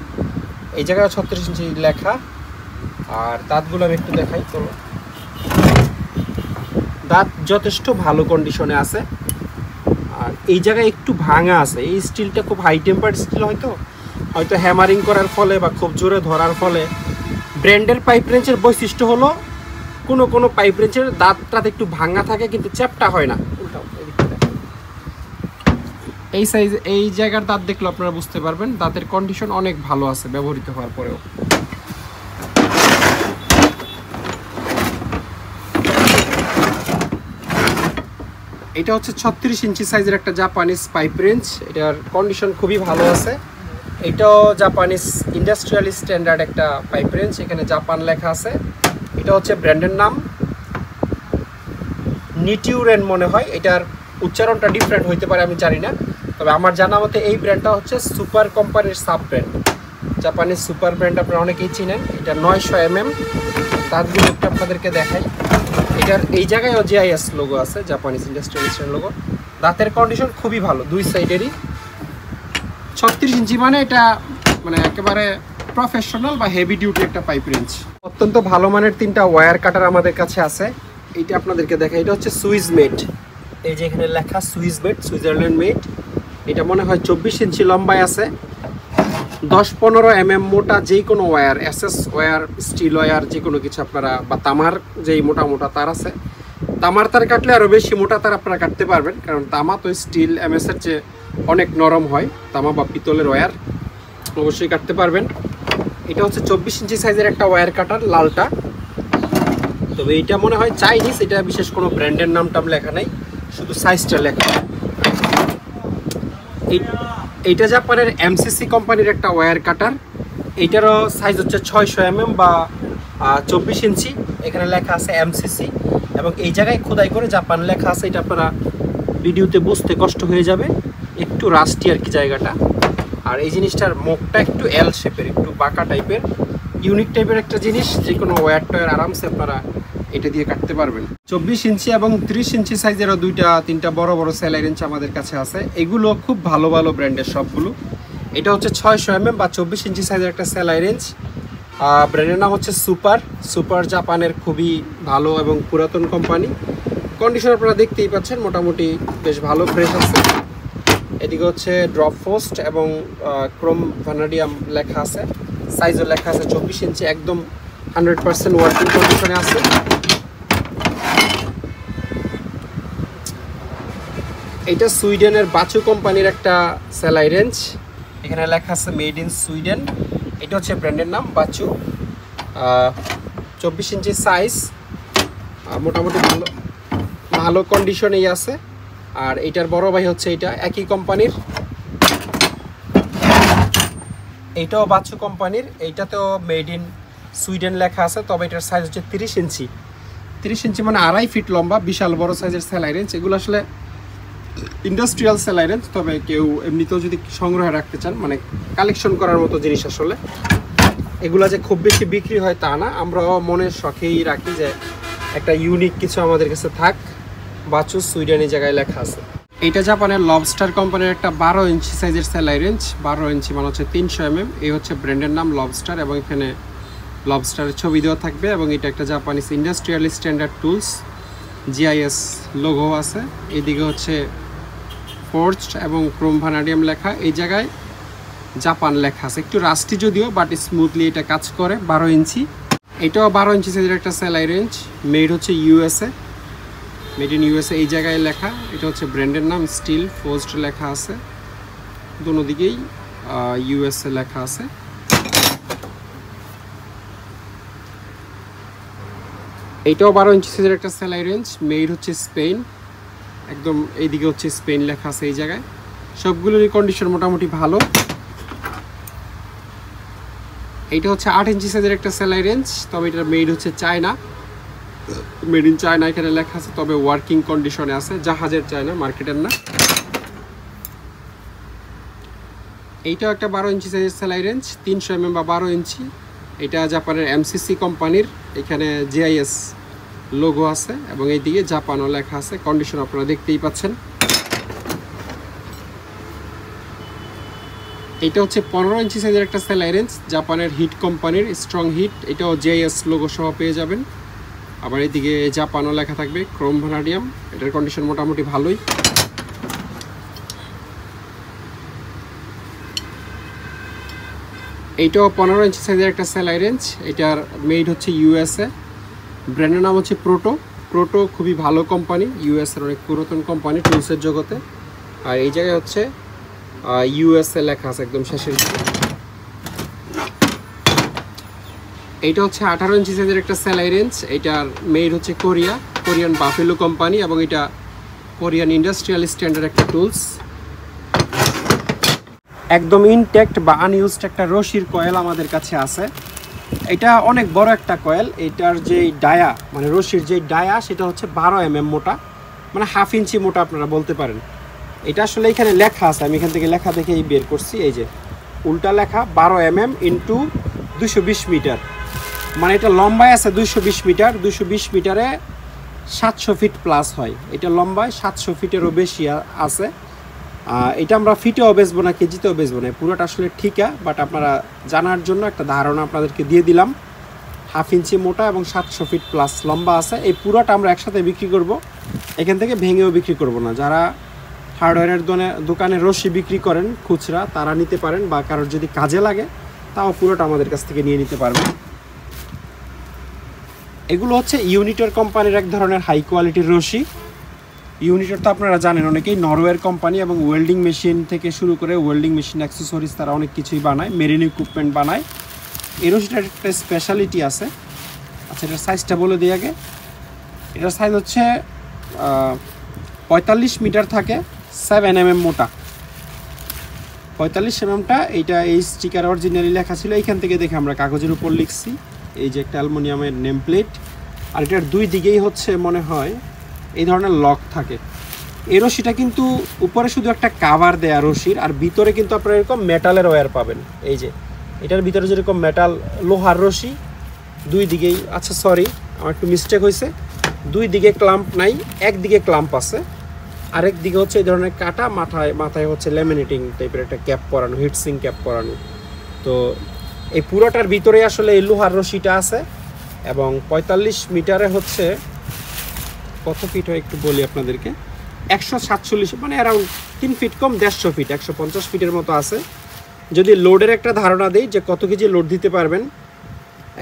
এই জায়গায় 36 ইঞ্চি লেখা। আর দাঁতগুলো আমি একটু দেখাই তো, দাঁত যথেষ্ট ভালো কন্ডিশনে আছে। আর এই জায়গায় একটু ভাঙা আছে, এই স্টিলটা খুব হাই টেম্পার স্টিল, হয়তো হ্যামারিং করার ফলে বা খুব জোরে ধরার ফলে। ব্র্যান্ডের পাইপ রেঞ্চের বৈশিষ্ট্য হলো কোনো পাইপ রেঞ্চের দাঁতটা একটু ভাঙা থাকে কিন্তু চ্যাপটা হয় না। এই সাইজ এই জায়গার দাঁত দেখলে আপনারা বুঝতে পারবেন দাঁতের কন্ডিশন অনেক ভালো আছে ব্যবহৃত হওয়ার পরেও। এটা হচ্ছে 36 ইঞ্চি সাইজের একটা জাপানিজ পাইপ রেঞ্চ, এটার কন্ডিশন খুবই ভালো আছে। এটাও জাপানিজ ইন্ডাস্ট্রিয়াল স্ট্যান্ডার্ড একটা পাইপ রেঞ্চ, এখানে জাপান লেখা আছে। এটা হচ্ছে ব্র্যান্ডের নাম নিটিউরেন মনে হয়, এটার উচ্চারণটা ডিফারেন্ট হইতে পারে, আমি জানি না। তবে আমার জানা মতে এই ব্র্যান্ডটা হচ্ছে সুপার কোম্পানির sub brand, Japanese super brand আপনারা অনেকেই চিনেন। এটা 900 mm, দাঁতগুলো একটু আপনাদেরকে দেখাই। এটার এই জায়গায়ও জিআইএস লোগো আছে, জাপানিজ ইন্ডাস্ট্রিয়াল লোগো। দাঁতের কন্ডিশন খুবই ভালো দুই সাইডেরই। 36 ইঞ্চি মানে এটা মানে একেবারে প্রফেশনাল বা হেভি ডিউটি একটা পাইপ রেঞ্চ। অত্যন্ত ভালো মানের 3টা ওয়্যার কাটার আমাদের কাছে আছে। এইটা আপনাদেরকে দেখাই, এটা হচ্ছে সুইস মেড, এই যে এখানে লেখা সুইস মেড, সুইজারল্যান্ড মেড। এটা মনে হয় 24 ইঞ্চি লম্বায় আছে, 10-15 mm মোটা যে কোনো wire, SS wire, steel wire, যে কোনো কিছু আপনারা, বা তামার যেই মোটা মোটা তার আছে, তামার তার কাটলে আরও বেশি মোটা তার আপনারা কাটতে পারবেন, কারণ তামা তো স্টিল এমএসের চেয়ে অনেক নরম হয়, তামা বা পিতলের ওয়্যার অবশ্যই কাটতে পারবেন। এটা হচ্ছে 24 ইঞ্চি সাইজের একটা ওয়্যার কাটার, লালটা। তবে এইটা মনে হয় চাইনিজ, এটা বিশেষ কোনো ব্র্যান্ডের নাম টাম লেখা নাই, শুধু সাইজটা লেখা। এইটা জাপানের এমসিসি কোম্পানির একটা ওয়্যার কাটার, এইটারও সাইজ হচ্ছে 600 mm বা 24 ইঞ্চি, এখানে লেখা আছে এমসিসি, এবং এই জায়গায় খোদাই করে জাপান লেখা আছে। এটা আপনারা ভিডিওতে বুঝতে কষ্ট হয়ে যাবে, একটু রাস্টি আর কি জায়গাটা। আর এই জিনিসটার মুখটা একটু এল শেপের, একটু বাঁকা টাইপের, ইউনিক টাইপের একটা জিনিস, যে কোনো ওয়্যার টয়ার আরামসে আপনারা এটা দিয়ে কাটতে পারবেন। 24 ইঞ্চি এবং 30 ইঞ্চি সাইজেরও 2-3টা বড় বড় সেলাই রেঞ্চ আমাদের কাছে আছে, এগুলো খুব ভালো ভালো ব্র্যান্ডের সবগুলো। এটা হচ্ছে 600 mm বা 24 ইঞ্চি সাইজের একটা সেলাই রেঞ্চ, ব্র্যান্ডের নাম হচ্ছে সুপার, জাপানের খুবই ভালো এবং পুরাতন কোম্পানি। কন্ডিশন আপনারা দেখতেই পাচ্ছেন মোটামুটি বেশ ভালো, ফ্রেশ আছে। এদিকে হচ্ছে ড্রপ পোস্ট এবং ক্রোম ভ্যানাডিয়াম লেখা আছে, সাইজও লেখা আছে 24 ইঞ্চি, একদম 100% ওয়ার্কিং কন্ডিশনে আছে। এটা সুইডেনের বাচু কোম্পানির একটা সেলাই রেঞ্চ, এখানে লেখা আছে মেড ইন সুইডেন। এটা হচ্ছে ব্র্যান্ডের নাম বাচু, 24 ইঞ্চি সাইজ, মোটামুটি ভালো কন্ডিশনেই আছে। আর এটার বড় ভাই হচ্ছে এটা একই কোম্পানির, এইটাও বাচু কোম্পানির, এইটাতেও মেড ইন সুইডেন লেখা আছে। তবে এটার সাইজ হচ্ছে 30 ইঞ্চি, 30 ইঞ্চি মানে 2.5 ফিট লম্বা, বিশাল বড় সাইজের সেলাই রেঞ্চ। এগুলো আসলে ইন্ডাস্ট্রিয়াল সেলাই রেঞ্চ, তবে কেউ এমনিতেও যদি সংগ্রহে রাখতে চান, মানে কালেকশন করার মতো জিনিস। আসলে এগুলা যে খুব বেশি বিক্রি হয় তা না, আমরা মনের শখেই রাখি যে একটা ইউনিক কিছু আমাদের কাছে থাক। বাচু সুইডেন এই জায়গায় লেখা আছে। এইটা জাপানের লবস্টার কোম্পানির একটা 12 ইঞ্চি সাইজের সেলাই রেঞ্চ, 12 ইঞ্চি মানে হচ্ছে 300 mm। এই হচ্ছে ব্র্যান্ডের নাম লবস্টার, এবং এখানে লবস্টারের ছবি দেওয়া থাকবে। এবং এটা একটা Japanese industrial standard tools, GIS logo আছে। এদিকে হচ্ছে ফোর্জড এবং ক্রোম ভ্যানাডিয়াম লেখা, এই জায়গায় জাপান লেখা আছে, একটু রাস্টি যদিও, বাট স্মুথলি এটা কাজ করে। 12 ইঞ্চি, এটাও 12 ইঞ্চি সাইজের একটা সেলাই রেঞ্চ, মেড হচ্ছে ইউএসএ, মেড ইন ইউএসএ এই জায়গায় লেখা। এটা হচ্ছে ব্র্যান্ডের নাম স্টিল, ফোর্জড লেখা আছে, দোনো দিকেই ইউএসএ লেখা আছে। এইটাও 12 ইঞ্চি সাইজের একটা সেলাই রেঞ্চ, মেড হচ্ছে স্পেন, একদম এইদিকে হচ্ছে স্পেন লেখা আছে এই জায়গায়। সবগুলোরই কন্ডিশন মোটামুটি ভালো। এইটা হচ্ছে 8 ইঞ্চি সাইজের একটা সেলাই রেঞ্চ, তবে এটা মেড হচ্ছে চায়না, মেড ইন চায়না এখানে লেখা আছে, তবে ওয়ার্কিং কন্ডিশনে আছে, জাহাজের চায়না, মার্কেটের না। এইটাও একটা 12 ইঞ্চি সাইজের সেলাই রেঞ্চ, 300 mm বা 12 ইঞ্চি। এটা জাপানের এমসিসি কোম্পানির, এখানে জিআইএস লোগো আছে এবং এইদিকে জাপানও লেখা আছে। কন্ডিশন আপনারা দেখতেই পাচ্ছেন। এটা হচ্ছে 15 ইঞ্চি সাইজের একটা সেলাই রেঞ্চ, জাপানের হিট কোম্পানির, স্ট্রং হিট। এটাও জিআইএস লোগো সহ পেয়ে যাবেন। আবার এদিকে জাপানও লেখা থাকবে, ক্রোম ভ্যানাডিয়াম। এটার কন্ডিশন মোটামুটি ভালোই। এইটাও 15 ইঞ্চি সাইজের একটা সেলাই রেঞ্জ। এটার মেড হচ্ছে ইউএসএ, ব্র্যান্ডের নাম হচ্ছে প্রোটো। প্রোটো খুবই ভালো কোম্পানি, ইউএসএর অনেক পুরাতন কোম্পানি টুলসের জগতে। আর এই জায়গায় হচ্ছে ইউএসএ লেখা আছে একদম শেষের দিকে। এইটা হচ্ছে 18 ইঞ্চি সাইজের একটা সেলাই রেঞ্জ। এটার মেড হচ্ছে কোরিয়ান বাফেলো কোম্পানি, এবং এটা কোরিয়ান ইন্ডাস্ট্রিয়াল স্ট্যান্ডার্ড একটা টুলস। একদম ইনটেক্ট বা আনইউজড একটা রশির কয়েল আমাদের কাছে আছে। এটা অনেক বড় একটা কয়েল। এটার যে ডায়া মানে রশির যে ডায়া সেটা হচ্ছে 12 mm মোটা, মানে হাফ ইঞ্চি মোটা আপনারা বলতে পারেন। এটা আসলে এখানে লেখা আছে, আমি এখান থেকে লেখা দেখেই বের করছি। এই যে উল্টা লেখা 12 mm ইন্টু 220 মিটার, মানে এটা লম্বায় আছে 220 মিটার। 220 মিটারে 700 ফিট প্লাস হয়। এটা লম্বায় 700 ফিটেরও বেশি আছে। এটা আমরা ফিটেও বেচবো না, কেজিতেও বেচবো না, পুরোটা আসলে ঠিকা। বাট আপনারা জানার জন্য একটা ধারণা আপনাদেরকে দিয়ে দিলাম। হাফ ইঞ্চি মোটা এবং 700 ফিট প্লাস লম্বা আছে। এই পুরোটা আমরা একসাথে বিক্রি করব, এখান থেকে ভেঙেও বিক্রি করব না। যারা হার্ডওয়্যারের দোকানে রশি বিক্রি করেন খুচরা, তারা নিতে পারেন, বা কারোর যদি কাজে লাগে তাও পুরোটা আমাদের কাছ থেকে নিয়ে নিতে পারবেন। এগুলো হচ্ছে ইউনিটর কোম্পানির এক ধরনের হাই কোয়ালিটির রশি। ইউনিটর তো আপনারা জানেন অনেকেই নরওয়ের কোম্পানি, এবং ওয়েল্ডিং মেশিন থেকে শুরু করে ওয়েল্ডিং মেশিন অ্যাক্সেসরিজ তারা অনেক কিছুই বানায়, মেরিন ইকুইপমেন্ট বানায়। এই রশিটার একটা স্পেশালিটি আছে। আচ্ছা, এটার সাইজটা বলে দিই আগে। এটার সাইজ হচ্ছে 45 মিটার থাকে, 7 mm মোটা। 45 mmটা এইটা এই স্টিকার অরিজিনালি লেখা ছিল, এইখান থেকে দেখে আমরা কাগজের উপর লিখছি। এই যে একটা অ্যালুমিনিয়ামের নেম প্লেট, আর এটার দুই দিকেই হচ্ছে মনে হয় এই ধরনের লক থাকে। এই রশিটা কিন্তু উপরে শুধু একটা কাভার দেয়া রশির, আর ভিতরে কিন্তু আপনারা এরকম মেটালের ওয়্যার পাবেন। এই যে এটার ভিতরে যেরকম মেটাল লোহার রশি দুই দিকেই। আচ্ছা সরি, আমার একটু মিস্টেক হয়েছে, দুই দিকে ক্লাম্প নাই, একদিকে ক্লাম্প আছে, আরেক দিকে হচ্ছে এই ধরনের কাটা, মাথায় হচ্ছে ল্যামিনেটিং টাইপের একটা ক্যাপ পরানো, হিটসিং ক্যাপ পরানো। তো এই পুরোটার ভিতরে আসলে এই লোহার রশিটা আছে। এবং 45 মিটারে হচ্ছে কত ফিট হয় একটু বলি আপনাদেরকে, 147, মানে অ্যারাউন্ড 3 ফিট কম 150 ফিট, 150 ফিটের মতো আছে। যদি লোডের একটা ধারণা দেই যে কত কেজি লোড দিতে পারবেন,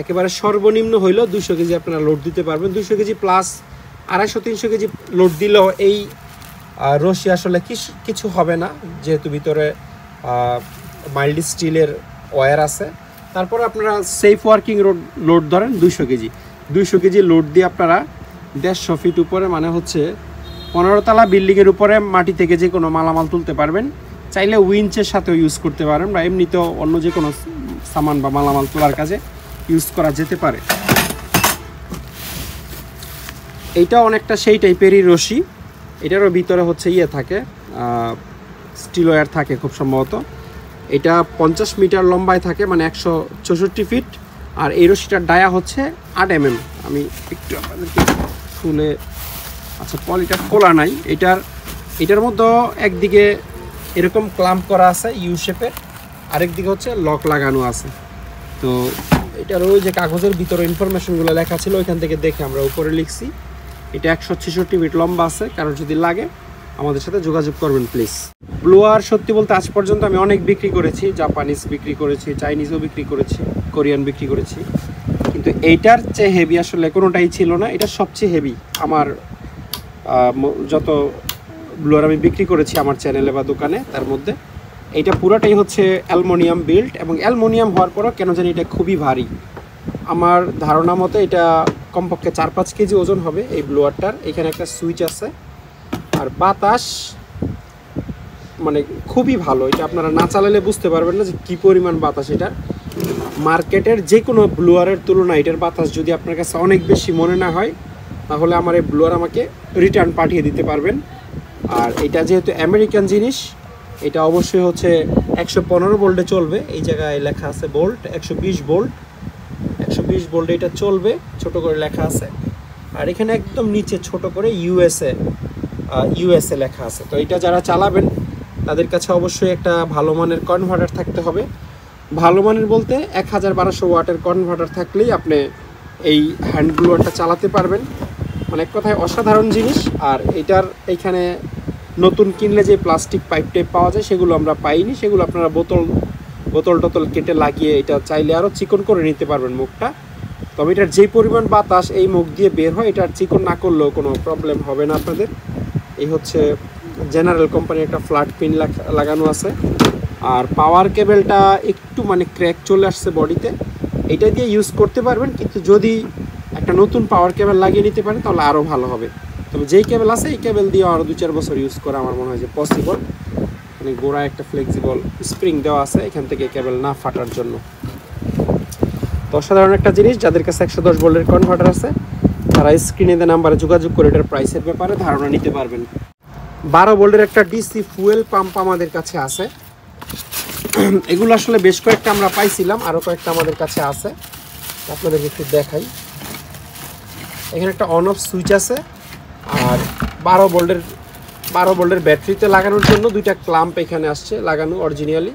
একেবারে সর্বনিম্ন হইলেও 200 কেজি আপনারা লোড দিতে পারবেন। 200 কেজি প্লাস 250-300 কেজি লোড দিলেও এই রশি আসলে কিছু হবে না, যেহেতু ভিতরে মাইল্ড স্টিলের ওয়্যার আছে। তারপর আপনারা সেফ ওয়ার্কিং লোড ধরেন 200 কেজি। 200 কেজি লোড দিয়ে আপনারা 150 ফিট উপরে, মানে হচ্ছে 15 তলা বিল্ডিংয়ের উপরে মাটি থেকে যে কোনো মালামাল তুলতে পারবেন। চাইলে উইঞ্চের সাথেও ইউজ করতে পারেন, বা এমনিতেও অন্য যে কোনো সামান বা মালামাল তোলার কাজে ইউজ করা যেতে পারে। এইটা অনেকটা সেই টাইপেরই রশি। এটারও ভিতরে হচ্ছে থাকে স্টিল ওয়্যার থাকে খুব সম্ভবত। এটা 50 মিটার লম্বায় থাকে, মানে 164 ফিট। আর এই রশিটার ডায়া হচ্ছে 8 mm। আমি একটু আপনাদেরকে খুলে, আচ্ছা পলিটা খোলা নাই। এটার মধ্যে একদিকে এরকম ক্লাম্প করা আছে ইউ শেপের, আরেক দিকে হচ্ছে লক লাগানো আছে। তো এটার ওই যে কাগজের ভিতরে ইনফরমেশনগুলো লেখা ছিল, ওইখান থেকে দেখে আমরা উপরে লিখছি। এটা 166 ফিট লম্বা আছে। কারণ যদি লাগে আমাদের সাথে যোগাযোগ করবেন প্লিজ। ব্লোয়ার সত্যি বলতে আজ পর্যন্ত আমি অনেক বিক্রি করেছি, জাপানিজ বিক্রি করেছি, চাইনিজও বিক্রি করেছি, কোরিয়ান বিক্রি করেছি, কিন্তু এইটার চেয়ে হেভি আসলে কোনোটাই ছিল না। এটা সবচেয়ে হেভি আমার যত ব্লোয়ার আমি বিক্রি করেছি আমার চ্যানেলে বা দোকানে, তার মধ্যে এইটা পুরোটাই হচ্ছে অ্যালুমিনিয়াম বিল্ট। এবং অ্যালুমিনিয়াম হওয়ার পরও কেন জানি এটা খুবই ভারী। আমার ধারণা মতো এটা কমপক্ষে 4-5 কেজি ওজন হবে এই ব্লোয়ারটার। এখানে একটা সুইচ আছে, আর বাতাস মানে খুবই ভালো। এটা আপনারা না চালালে বুঝতে পারবেন না যে কী পরিমাণ বাতাস এটা। মার্কেটের যে কোনো ব্লোয়ারের তুলনায় এটার বাতাস যদি আপনার কাছে অনেক বেশি মনে না হয়, তাহলে আমার এই ব্লোয়ার আমাকে রিটার্ন পাঠিয়ে দিতে পারবেন। আর এটা যেহেতু আমেরিকান জিনিস, এটা অবশ্যই হচ্ছে 115 ভোল্টে চলবে। এই জায়গায় লেখা আছে ভোল্ট, 120 ভোল্ট, 120 ভোল্টে এটা চলবে, ছোট করে লেখা আছে। আর এখানে একদম নিচে ছোট করে ইউএসএ লেখা আছে। তো এটা যারা চালাবেন তাদের কাছে অবশ্যই একটা ভালো মানের কনভার্টার থাকতে হবে। ভালো মানের বলতে 1200 ওয়াটের কনভার্টার থাকলেই আপনি এই হ্যান্ড ব্লোয়ারটা চালাতে পারবেন। মানে এক কথায় অসাধারণ জিনিস। আর এটার এইখানে নতুন কিনলে যে প্লাস্টিক পাইপ টাইপ পাওয়া যায় সেগুলো আমরা পাইনি, সেগুলো আপনারা বোতল বোতল টোতল কেটে লাগিয়ে এটা চাইলে আরও চিকন করে নিতে পারবেন মুখটা। তবে এটার যেই পরিমাণ বাতাস এই মুখ দিয়ে বের হয়, এটা চিকন না করলেও কোনো প্রবলেম হবে না আপনাদের। এই হচ্ছে জেনারেল কোম্পানির একটা ফ্ল্যাট পিন লাগানো আছে। আর পাওয়ার কেবেলটা একটু মানে ক্র্যাক চলে আসছে বডিতে, এটা দিয়ে ইউজ করতে পারবেন, কিন্তু যদি একটা নতুন পাওয়ার কেবেল লাগিয়ে নিতে পারেন তাহলে আরও ভালো হবে। তবে যেই কেবেল আছে এই কেবেল দিয়ে আরও 2-4 বছর ইউজ করা আমার মনে হয় যে পসিবল। মানে গোড়ায় একটা ফ্লেক্সিবল স্প্রিং দেওয়া আছে এখান থেকে কেবেল না ফাটার জন্য। তো অসাধারণ একটা জিনিস। যাদের কাছে 110 ভোল্টের কনভার্টার আছে তারা স্ক্রিনে দেওয়া নাম্বারে যোগাযোগ করে এটার প্রাইসের ব্যাপারে ধারণা নিতে পারবেন। 12 ভোল্টের একটা ডিসি ফুয়েল পাম্প আমাদের কাছে আছে। এগুলো আসলে বেশ কয়েকটা আমরা পাইছিলাম, আরও কয়েকটা আমাদের কাছে আছে, আপনাদেরকে একটু দেখাই। এখানে একটা অন অফ সুইচ আছে, আর 12 ভোল্টের ব্যাটারিতে লাগানোর জন্য 2টা ক্লাম্প এখানে আসছে লাগানো অরিজিনালি।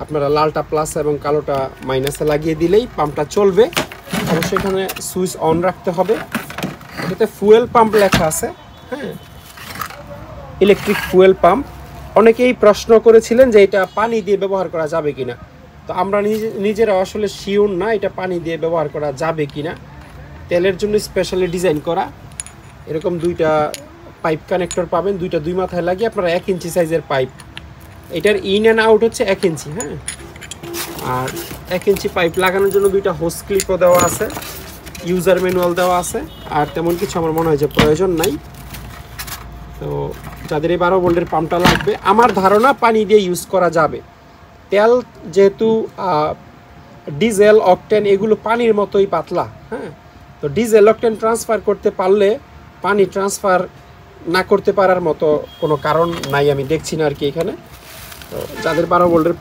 আপনারা লালটা প্লাস এবং কালোটা মাইনাসে লাগিয়ে দিলেই পাম্পটা চলবে। অবশ্যই এখানে সুইচ অন রাখতে হবে। এটাতে ফুয়েল পাম্প লেখা আছে, হ্যাঁ, ইলেকট্রিক ফুয়েল পাম্প। অনেকেই প্রশ্ন করেছিলেন যে এটা পানি দিয়ে ব্যবহার করা যাবে কিনা। তো আমরা নিজেরা আসলে শিওর না এটা পানি দিয়ে ব্যবহার করা যাবে কিনা। তেলের জন্য স্পেশালি ডিজাইন করা এরকম 2টা পাইপ কানেক্টর পাবেন, 2টা 2 মাথায় লাগিয়ে আপনারা 1 ইঞ্চি সাইজের পাইপ। এটার ইন অ্যান্ড আউট হচ্ছে 1 ইঞ্চি, হ্যাঁ। আর 1 ইঞ্চি পাইপ লাগানোর জন্য 2টা হোস ক্লিপও দেওয়া আছে, ইউজার ম্যানুয়াল দেওয়া আছে। আর তেমন কিছু আমার মনে হয় যে প্রয়োজন নাই। তো যাদের এই 12 ভোল্টের পাম্পটা লাগবে, আমার ধারণা পানি দিয়ে ইউজ করা যাবে। তেল যেহেতু ডিজেল অকটেন এগুলো পানির মতোই পাতলা, হ্যাঁ। তো ডিজেল অকটেন ট্রান্সফার করতে পারলে পানি ট্রান্সফার না করতে পারার মতো কোনো কারণ নাই, আমি দেখছি না আর কি এখানে। তো যাদের 12 ভোল্টের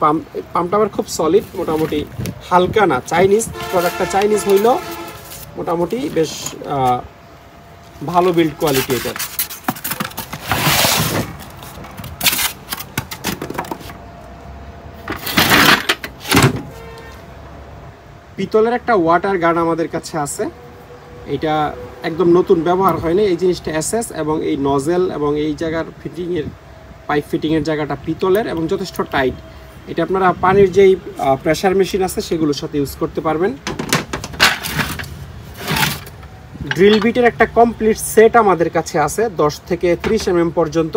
পাম্পটা আবার খুব সলিড, মোটামুটি হালকা না, চাইনিজ প্রোডাক্টটা চাইনিজ হইলেও মোটামুটি বেশ ভালো বিল্ড কোয়ালিটি এটার। পিতলের একটা ওয়াটার গান আমাদের কাছে আছে, এটা একদম নতুন, ব্যবহার হয়নি এই জিনিসটা এসএস, এবং এই নজেল এবং এই জায়গার ফিটিংয়ের পাইপ ফিটিংয়ের জায়গাটা পিতলের এবং যথেষ্ট টাইট। এটা আপনারা পানির যেই প্রেসার মেশিন আছে সেগুলোর সাথে ইউজ করতে পারবেন। ড্রিল বিটের একটা কমপ্লিট সেট আমাদের কাছে আছে 10 থেকে 30 mm পর্যন্ত,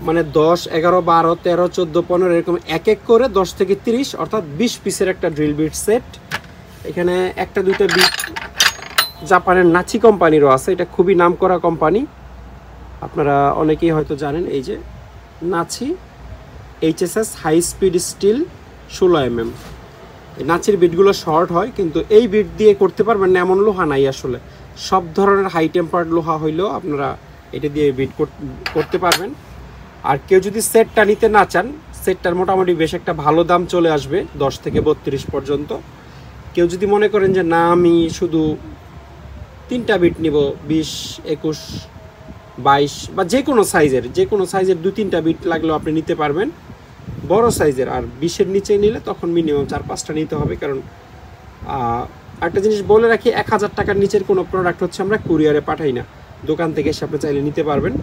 মানে 10, 11, 12, 13, 14, 15 এরকম এক এক করে 10 থেকে 30 অর্থাৎ 20 পিসের একটা ড্রিল বিট সেট। এখানে 1-2টা বিট জাপানের নাচি কোম্পানিরও আছে, এটা খুবই নামকরা কোম্পানি, আপনারা অনেকেই হয়তো জানেন। এই যে Nachi HSS high speed steel 16 mm। এই নাচির বিটগুলো শর্ট হয়, কিন্তু এই বিট দিয়ে করতে পারবেন না এমন লোহা নাই আসলে। সব ধরনের হাই টেম্পার্ড লোহা হইলেও আপনারা এটা দিয়ে বিট করতে পারবেন। আর কেউ যদি সেটটা নিতে না চান, সেটটার মোটামুটি বেশ একটা ভালো দাম চলে আসবে 10 থেকে 32 পর্যন্ত। কেউ যদি মনে করেন যে না আমি শুধু 3টা বিট নিব, 20, 21, 22 বা যে কোনো সাইজের 2-3টা বিট লাগলেও আপনি নিতে পারবেন বড় সাইজের। আর 20-এর নিচে নিলে তখন মিনিমাম 4-5টা নিতে হবে। কারণ একটা জিনিস বলে রাখি, 1000 টাকার নিচের কোনো প্রোডাক্ট হচ্ছে আমরা কুরিয়ারে পাঠাই না, দোকান থেকে এসে আপনি চাইলে নিতে পারবেন।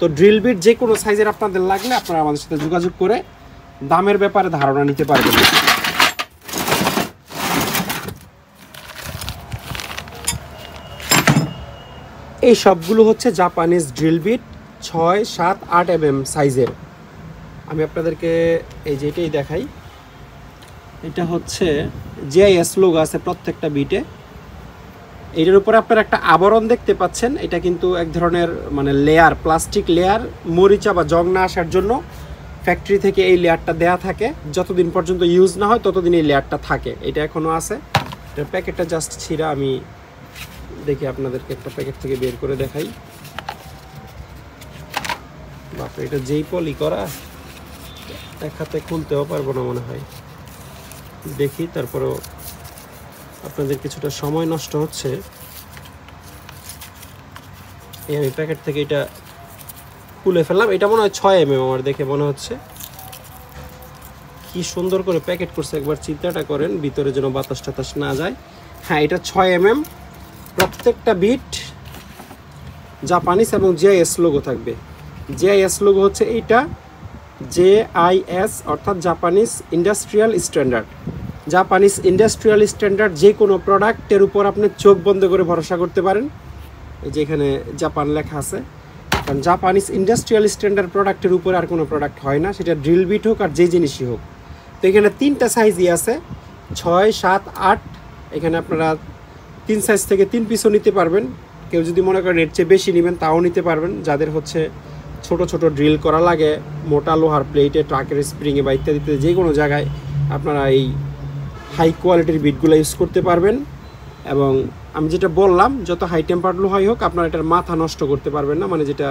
তো ড্রিল বিট যে কোনো সাইজের আপনাদের লাগলে আপনারা আমাদের সাথে যোগাযোগ করে দামের ব্যাপারে ধারণা নিতে পারবেন। এই সবগুলো হচ্ছে জাপানিজ ড্রিল বিট 6, 7, 8 mm সাইজের। আমি আপনাদেরকে এই যে এটাই দেখাই, এটা হচ্ছে জিআইএস লোগো আছে প্রত্যেকটা বিটে। এটার উপরে আপনারা একটা আবরণ দেখতে পাচ্ছেন, এটা কিন্তু এক ধরনের মানে লেয়ার, প্লাস্টিক লেয়ার, মরিচা বা জং না আসার জন্য ফ্যাক্টরি থেকে এই লেয়ারটা দেয়া থাকে। যতদিন পর্যন্ত ইউজ না হয় ততদিন এই লেয়ারটা থাকে। এটা এখনও আছে, এটার প্যাকেটটা জাস্ট ছিঁড়া, আমি দেখি আপনাদেরকে একটা প্যাকেট থেকে বের করে দেখাই। বাপরে, এটা যেই পলি করা, এক হাতে খুলতেও পারবো না মনে হয়। দেখি, তারপরেও আপনাদের কিছুটা সময় নষ্ট হচ্ছে। এই আমি প্যাকেট থেকে এটা খুলে ফেললাম। এটা মনে হয় 6 mm আমার দেখে মনে হচ্ছে। কি সুন্দর করে প্যাকেট করছে, একবার চিন্তাটা করেন, ভিতরে যেন বাতাস টাতাস না যায়। হ্যাঁ, এটা 6 mm। প্রত্যেকটা বিট জাপানিজ এবং জিআইএস লোগো থাকবে। জিআইএস লোগো হচ্ছে এইটা, JIS অর্থাৎ Japanese industrial standard. Japanese industrial standard যে কোনো প্রোডাক্টের উপর আপনি চোখ বন্ধ করে ভরসা করতে পারেন। এই যে এখানে জাপান লেখা আছে, কারণ জাপানিজ ইন্ডাস্ট্রিয়াল স্ট্যান্ডার্ড প্রোডাক্টের উপর আর কোনো প্রোডাক্ট হয় না, সেটা ড্রিল বিট হোক আর যে জিনিসই হোক। তো এখানে 3টা সাইজই আছে, 6, 7, 8। এখানে আপনারা 3 সাইজ থেকে 3 পিসও নিতে পারবেন। কেউ যদি মনে করেন এর চেয়ে বেশি নেবেন তাও নিতে পারবেন। যাদের হচ্ছে ছোট ছোট ড্রিল করা লাগে মোটা লোহার প্লেটে, ট্রাকের স্প্রিংয়ে বা ইত্যাদিতে যে কোনো জায়গায় আপনারা এই হাই কোয়ালিটির বিটগুলো ইউজ করতে পারবেন। এবং আমি যেটা বললাম, যত হাই টেম্পার লোহাই হোক আপনারা এটার মাথা নষ্ট করতে পারবেন না, মানে যেটা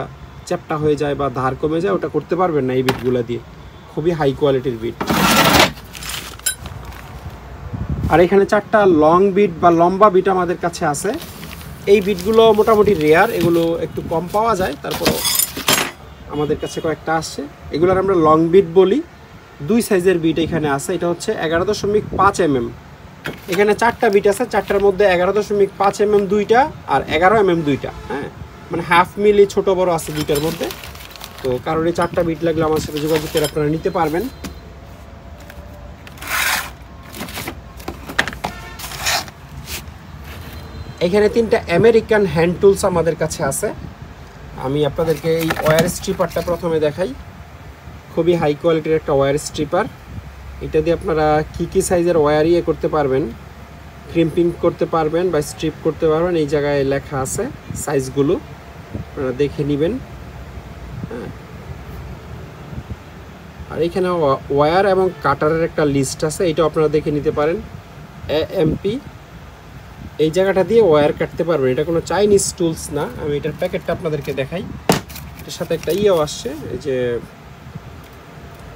চ্যাপটা হয়ে যায় বা ধার কমে যায় ওটা করতে পারবেন না এই বিটগুলো দিয়ে। খুবই হাই কোয়ালিটির বিট। আর এখানে 4টা লং বিট বা লম্বা বিট আমাদের কাছে আছে। এই বিটগুলো মোটামুটি রেয়ার, এগুলো একটু কম পাওয়া যায়, তারপরও আমাদের কাছে কয়েকটা আসছে। এগুলোর আমরা লং বিট বলি। 2 সাইজের বিট এখানে আছে। এটা হচ্ছে 11.5 mm। এখানে 4টা বিট আছে, 4টার মধ্যে 11.5 mm 2টা আর 11 mm 2টা। হ্যাঁ, মানে হাফ মিলি ছোট বড় আছে 2টার মধ্যে। তো কারণ এই 4টা বিট লাগলে আমার সাথে যোগাযোগ করে আপনারা নিতে পারবেন। এখানে 3টা আমেরিকান হ্যান্ড টুলস আমাদের কাছে আছে। আমি আপনাদেরকে এই ওয়্যার স্ট্রিপারটা প্রথমে দেখাই। খুবই হাই কোয়ালিটির একটা ওয়্যার স্ট্রিপার। এটা দিয়ে আপনারা কী সাইজের ওয়্যার করতে পারবেন, ক্রিম্পিং করতে পারবেন বা স্ট্রিপ করতে পারবেন। এই জায়গায় লেখা আছে সাইজগুলো, আপনারা দেখে নেবেন। হ্যাঁ, আর এখানে ওয়্যার এবং কাটারের একটা লিস্ট আছে, এটাও আপনারা দেখে নিতে পারেন। AMP এই জায়গাটা দিয়ে ওয়্যার কাটতে পারবেন। এটা কোনো চাইনিজ টুলস না। আমি এটার প্যাকেটটা আপনাদেরকে দেখাই। এটার সাথে একটা আসছে, এই যে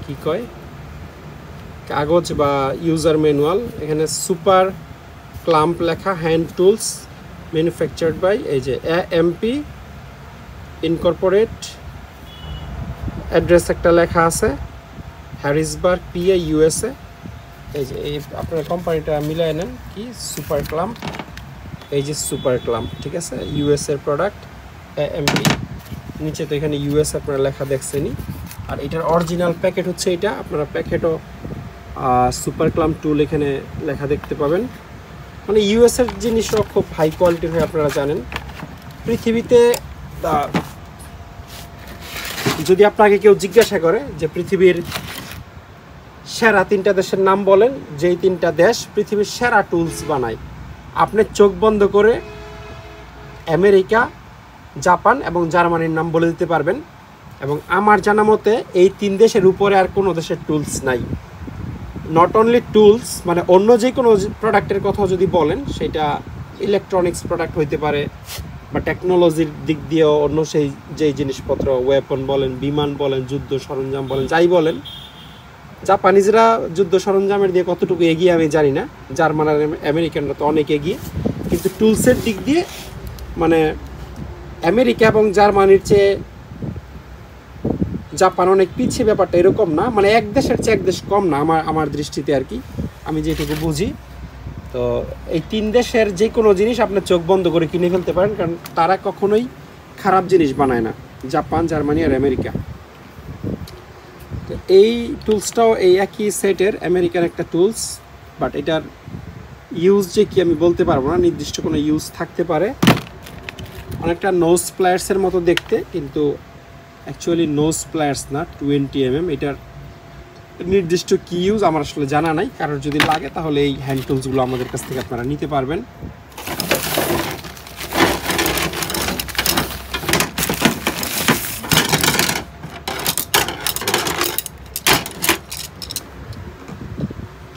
কি কয়, কাগজ বা ইউজার ম্যানুয়াল। এখানে সুপার ক্লাম্প লেখা, হ্যান্ড টুলস ম্যানুফ্যাকচার্ড বাই এই যে AMP ইনকর্পোরেট। অ্যাড্রেস একটা লেখা আছে, হ্যারিসবার্গ PA USA। এই যে এই আপনার কোম্পানিটা মিলাই নেন, কি সুপার ক্লাম্প। এই যে সুপার ক্লাম্প, ঠিক আছে, US এর প্রোডাক্ট AMP। নিচে তো এখানে US আপনারা লেখা দেখছেনই। আর এটার অরিজিনাল প্যাকেট হচ্ছে এটা। আপনারা প্যাকেটও সুপার ক্লাম্প টুল এখানে লেখা দেখতে পাবেন। মানে US এর জিনিসও খুব হাই কোয়ালিটির হয়, আপনারা জানেন। পৃথিবীতে যদি আপনাকে কেউ জিজ্ঞাসা করে যে পৃথিবীর সেরা 3টা দেশের নাম বলেন, যেই 3টা দেশ পৃথিবীর সেরা টুলস বানায়, আপনি চোখ বন্ধ করে আমেরিকা, জাপান এবং জার্মানির নাম বলে দিতে পারবেন। এবং আমার জানা মতে এই 3 দেশের উপরে আর কোনো দেশের টুলস নাই। নট অনলি টুলস, মানে অন্য যে কোনো প্রোডাক্টের কথা যদি বলেন, সেটা ইলেকট্রনিক্স প্রোডাক্ট হইতে পারে বা টেকনোলজির দিক দিয়েও অন্য সেই যেই জিনিসপত্র, ওয়েপন বলেন, বিমান বলেন, যুদ্ধ সরঞ্জাম বলেন, যাই বলেন। জাপানিজরা যুদ্ধ সরঞ্জামের দিয়ে কতটুকু এগিয়ে আমি জানি না, জার্মান আর আমেরিকানরা তো অনেক এগিয়ে। কিন্তু টুলসের দিক দিয়ে মানে আমেরিকা এবং জার্মানির চেয়ে জাপান অনেক পিছিয়ে, ব্যাপারটা এরকম না। মানে এক দেশের চেয়ে এক দেশ কম না আমার দৃষ্টিতে আর কি, আমি যেটুকু বুঝি। তো এই 3 দেশের যে কোনো জিনিস আপনার চোখ বন্ধ করে কিনে ফেলতে পারেন, কারণ তারা কখনোই খারাপ জিনিস বানায় না, জাপান, জার্মানি আর আমেরিকা। তো এই টুলসটাও এই একই সেটের আমেরিকান একটা টুলস, বাট এটার ইউজ যে কি আমি বলতে পারবো না, নির্দিষ্ট কোনো ইউজ থাকতে পারে। অনেকটা নোজ প্লায়ার্সের মতো দেখতে, কিন্তু অ্যাকচুয়ালি নোজ প্লায়ার্স না, 20 mm। এটার নির্দিষ্ট কি ইউজ আমার আসলে জানা নাই। কারোর যদি লাগে তাহলে এই হ্যান্ড টুলসগুলো আমাদের কাছ থেকে আপনারা নিতে পারবেন।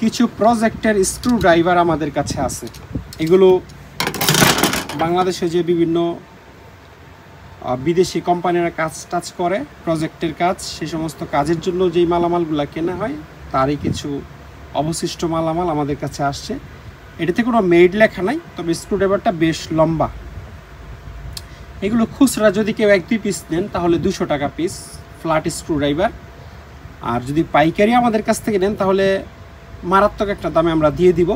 কিছু প্রজেক্টের স্ক্রু ড্রাইভার আমাদের কাছে আছে। এগুলো বাংলাদেশে যে বিভিন্ন বিদেশি কোম্পানিরা কাজ করে, প্রজেক্টের কাজ, সেই সমস্ত কাজের জন্য যেই মালামালগুলো কেনা হয় তারই কিছু অবশিষ্ট মালামাল আমাদের কাছে আসছে। এটাতে কোনো মেড লেখা নাই, তবে স্ক্রুড্রাইভারটা বেশ লম্বা। এগুলো খুচরা যদি কেউ 1-2 পিস নেন তাহলে 200 টাকা পিস ফ্ল্যাট স্ক্রুড্রাইভার। আর যদি পাইকারি আমাদের কাছ থেকে নেন তাহলে মারাত্মক একটা দামে আমরা দিয়ে দিব।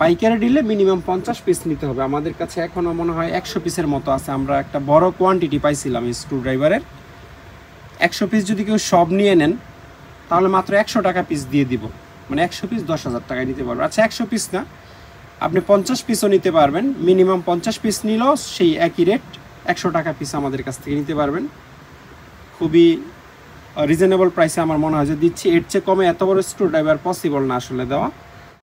পাইকারি দিলে মিনিমাম 50 পিস নিতে হবে। আমাদের কাছে এখনও মনে হয় 100 পিসের মতো আছে। আমরা একটা বড় কোয়ান্টিটি পাইছিলাম এই স্ক্রুড্রাইভারের, 100 পিস যদি কেউ সব নিয়ে নেন তাহলে মাত্র 100 টাকা পিস দিয়ে দিব, মানে 100 পিস 10,000 টাকায় নিতে পারবেন। আচ্ছা 100 পিস না, আপনি 50 পিসও নিতে পারবেন, মিনিমাম 50 পিস নিলেও সেই একই রেট 100 টাকা পিস আমাদের কাছ থেকে নিতে পারবেন। খুবই রিজনেবল প্রাইসে আমার মনে হয় যে দিচ্ছি, এর চেয়ে কমে এত বড় স্ক্রু ড্রাইভার পসিবল না আসলে দেওয়া।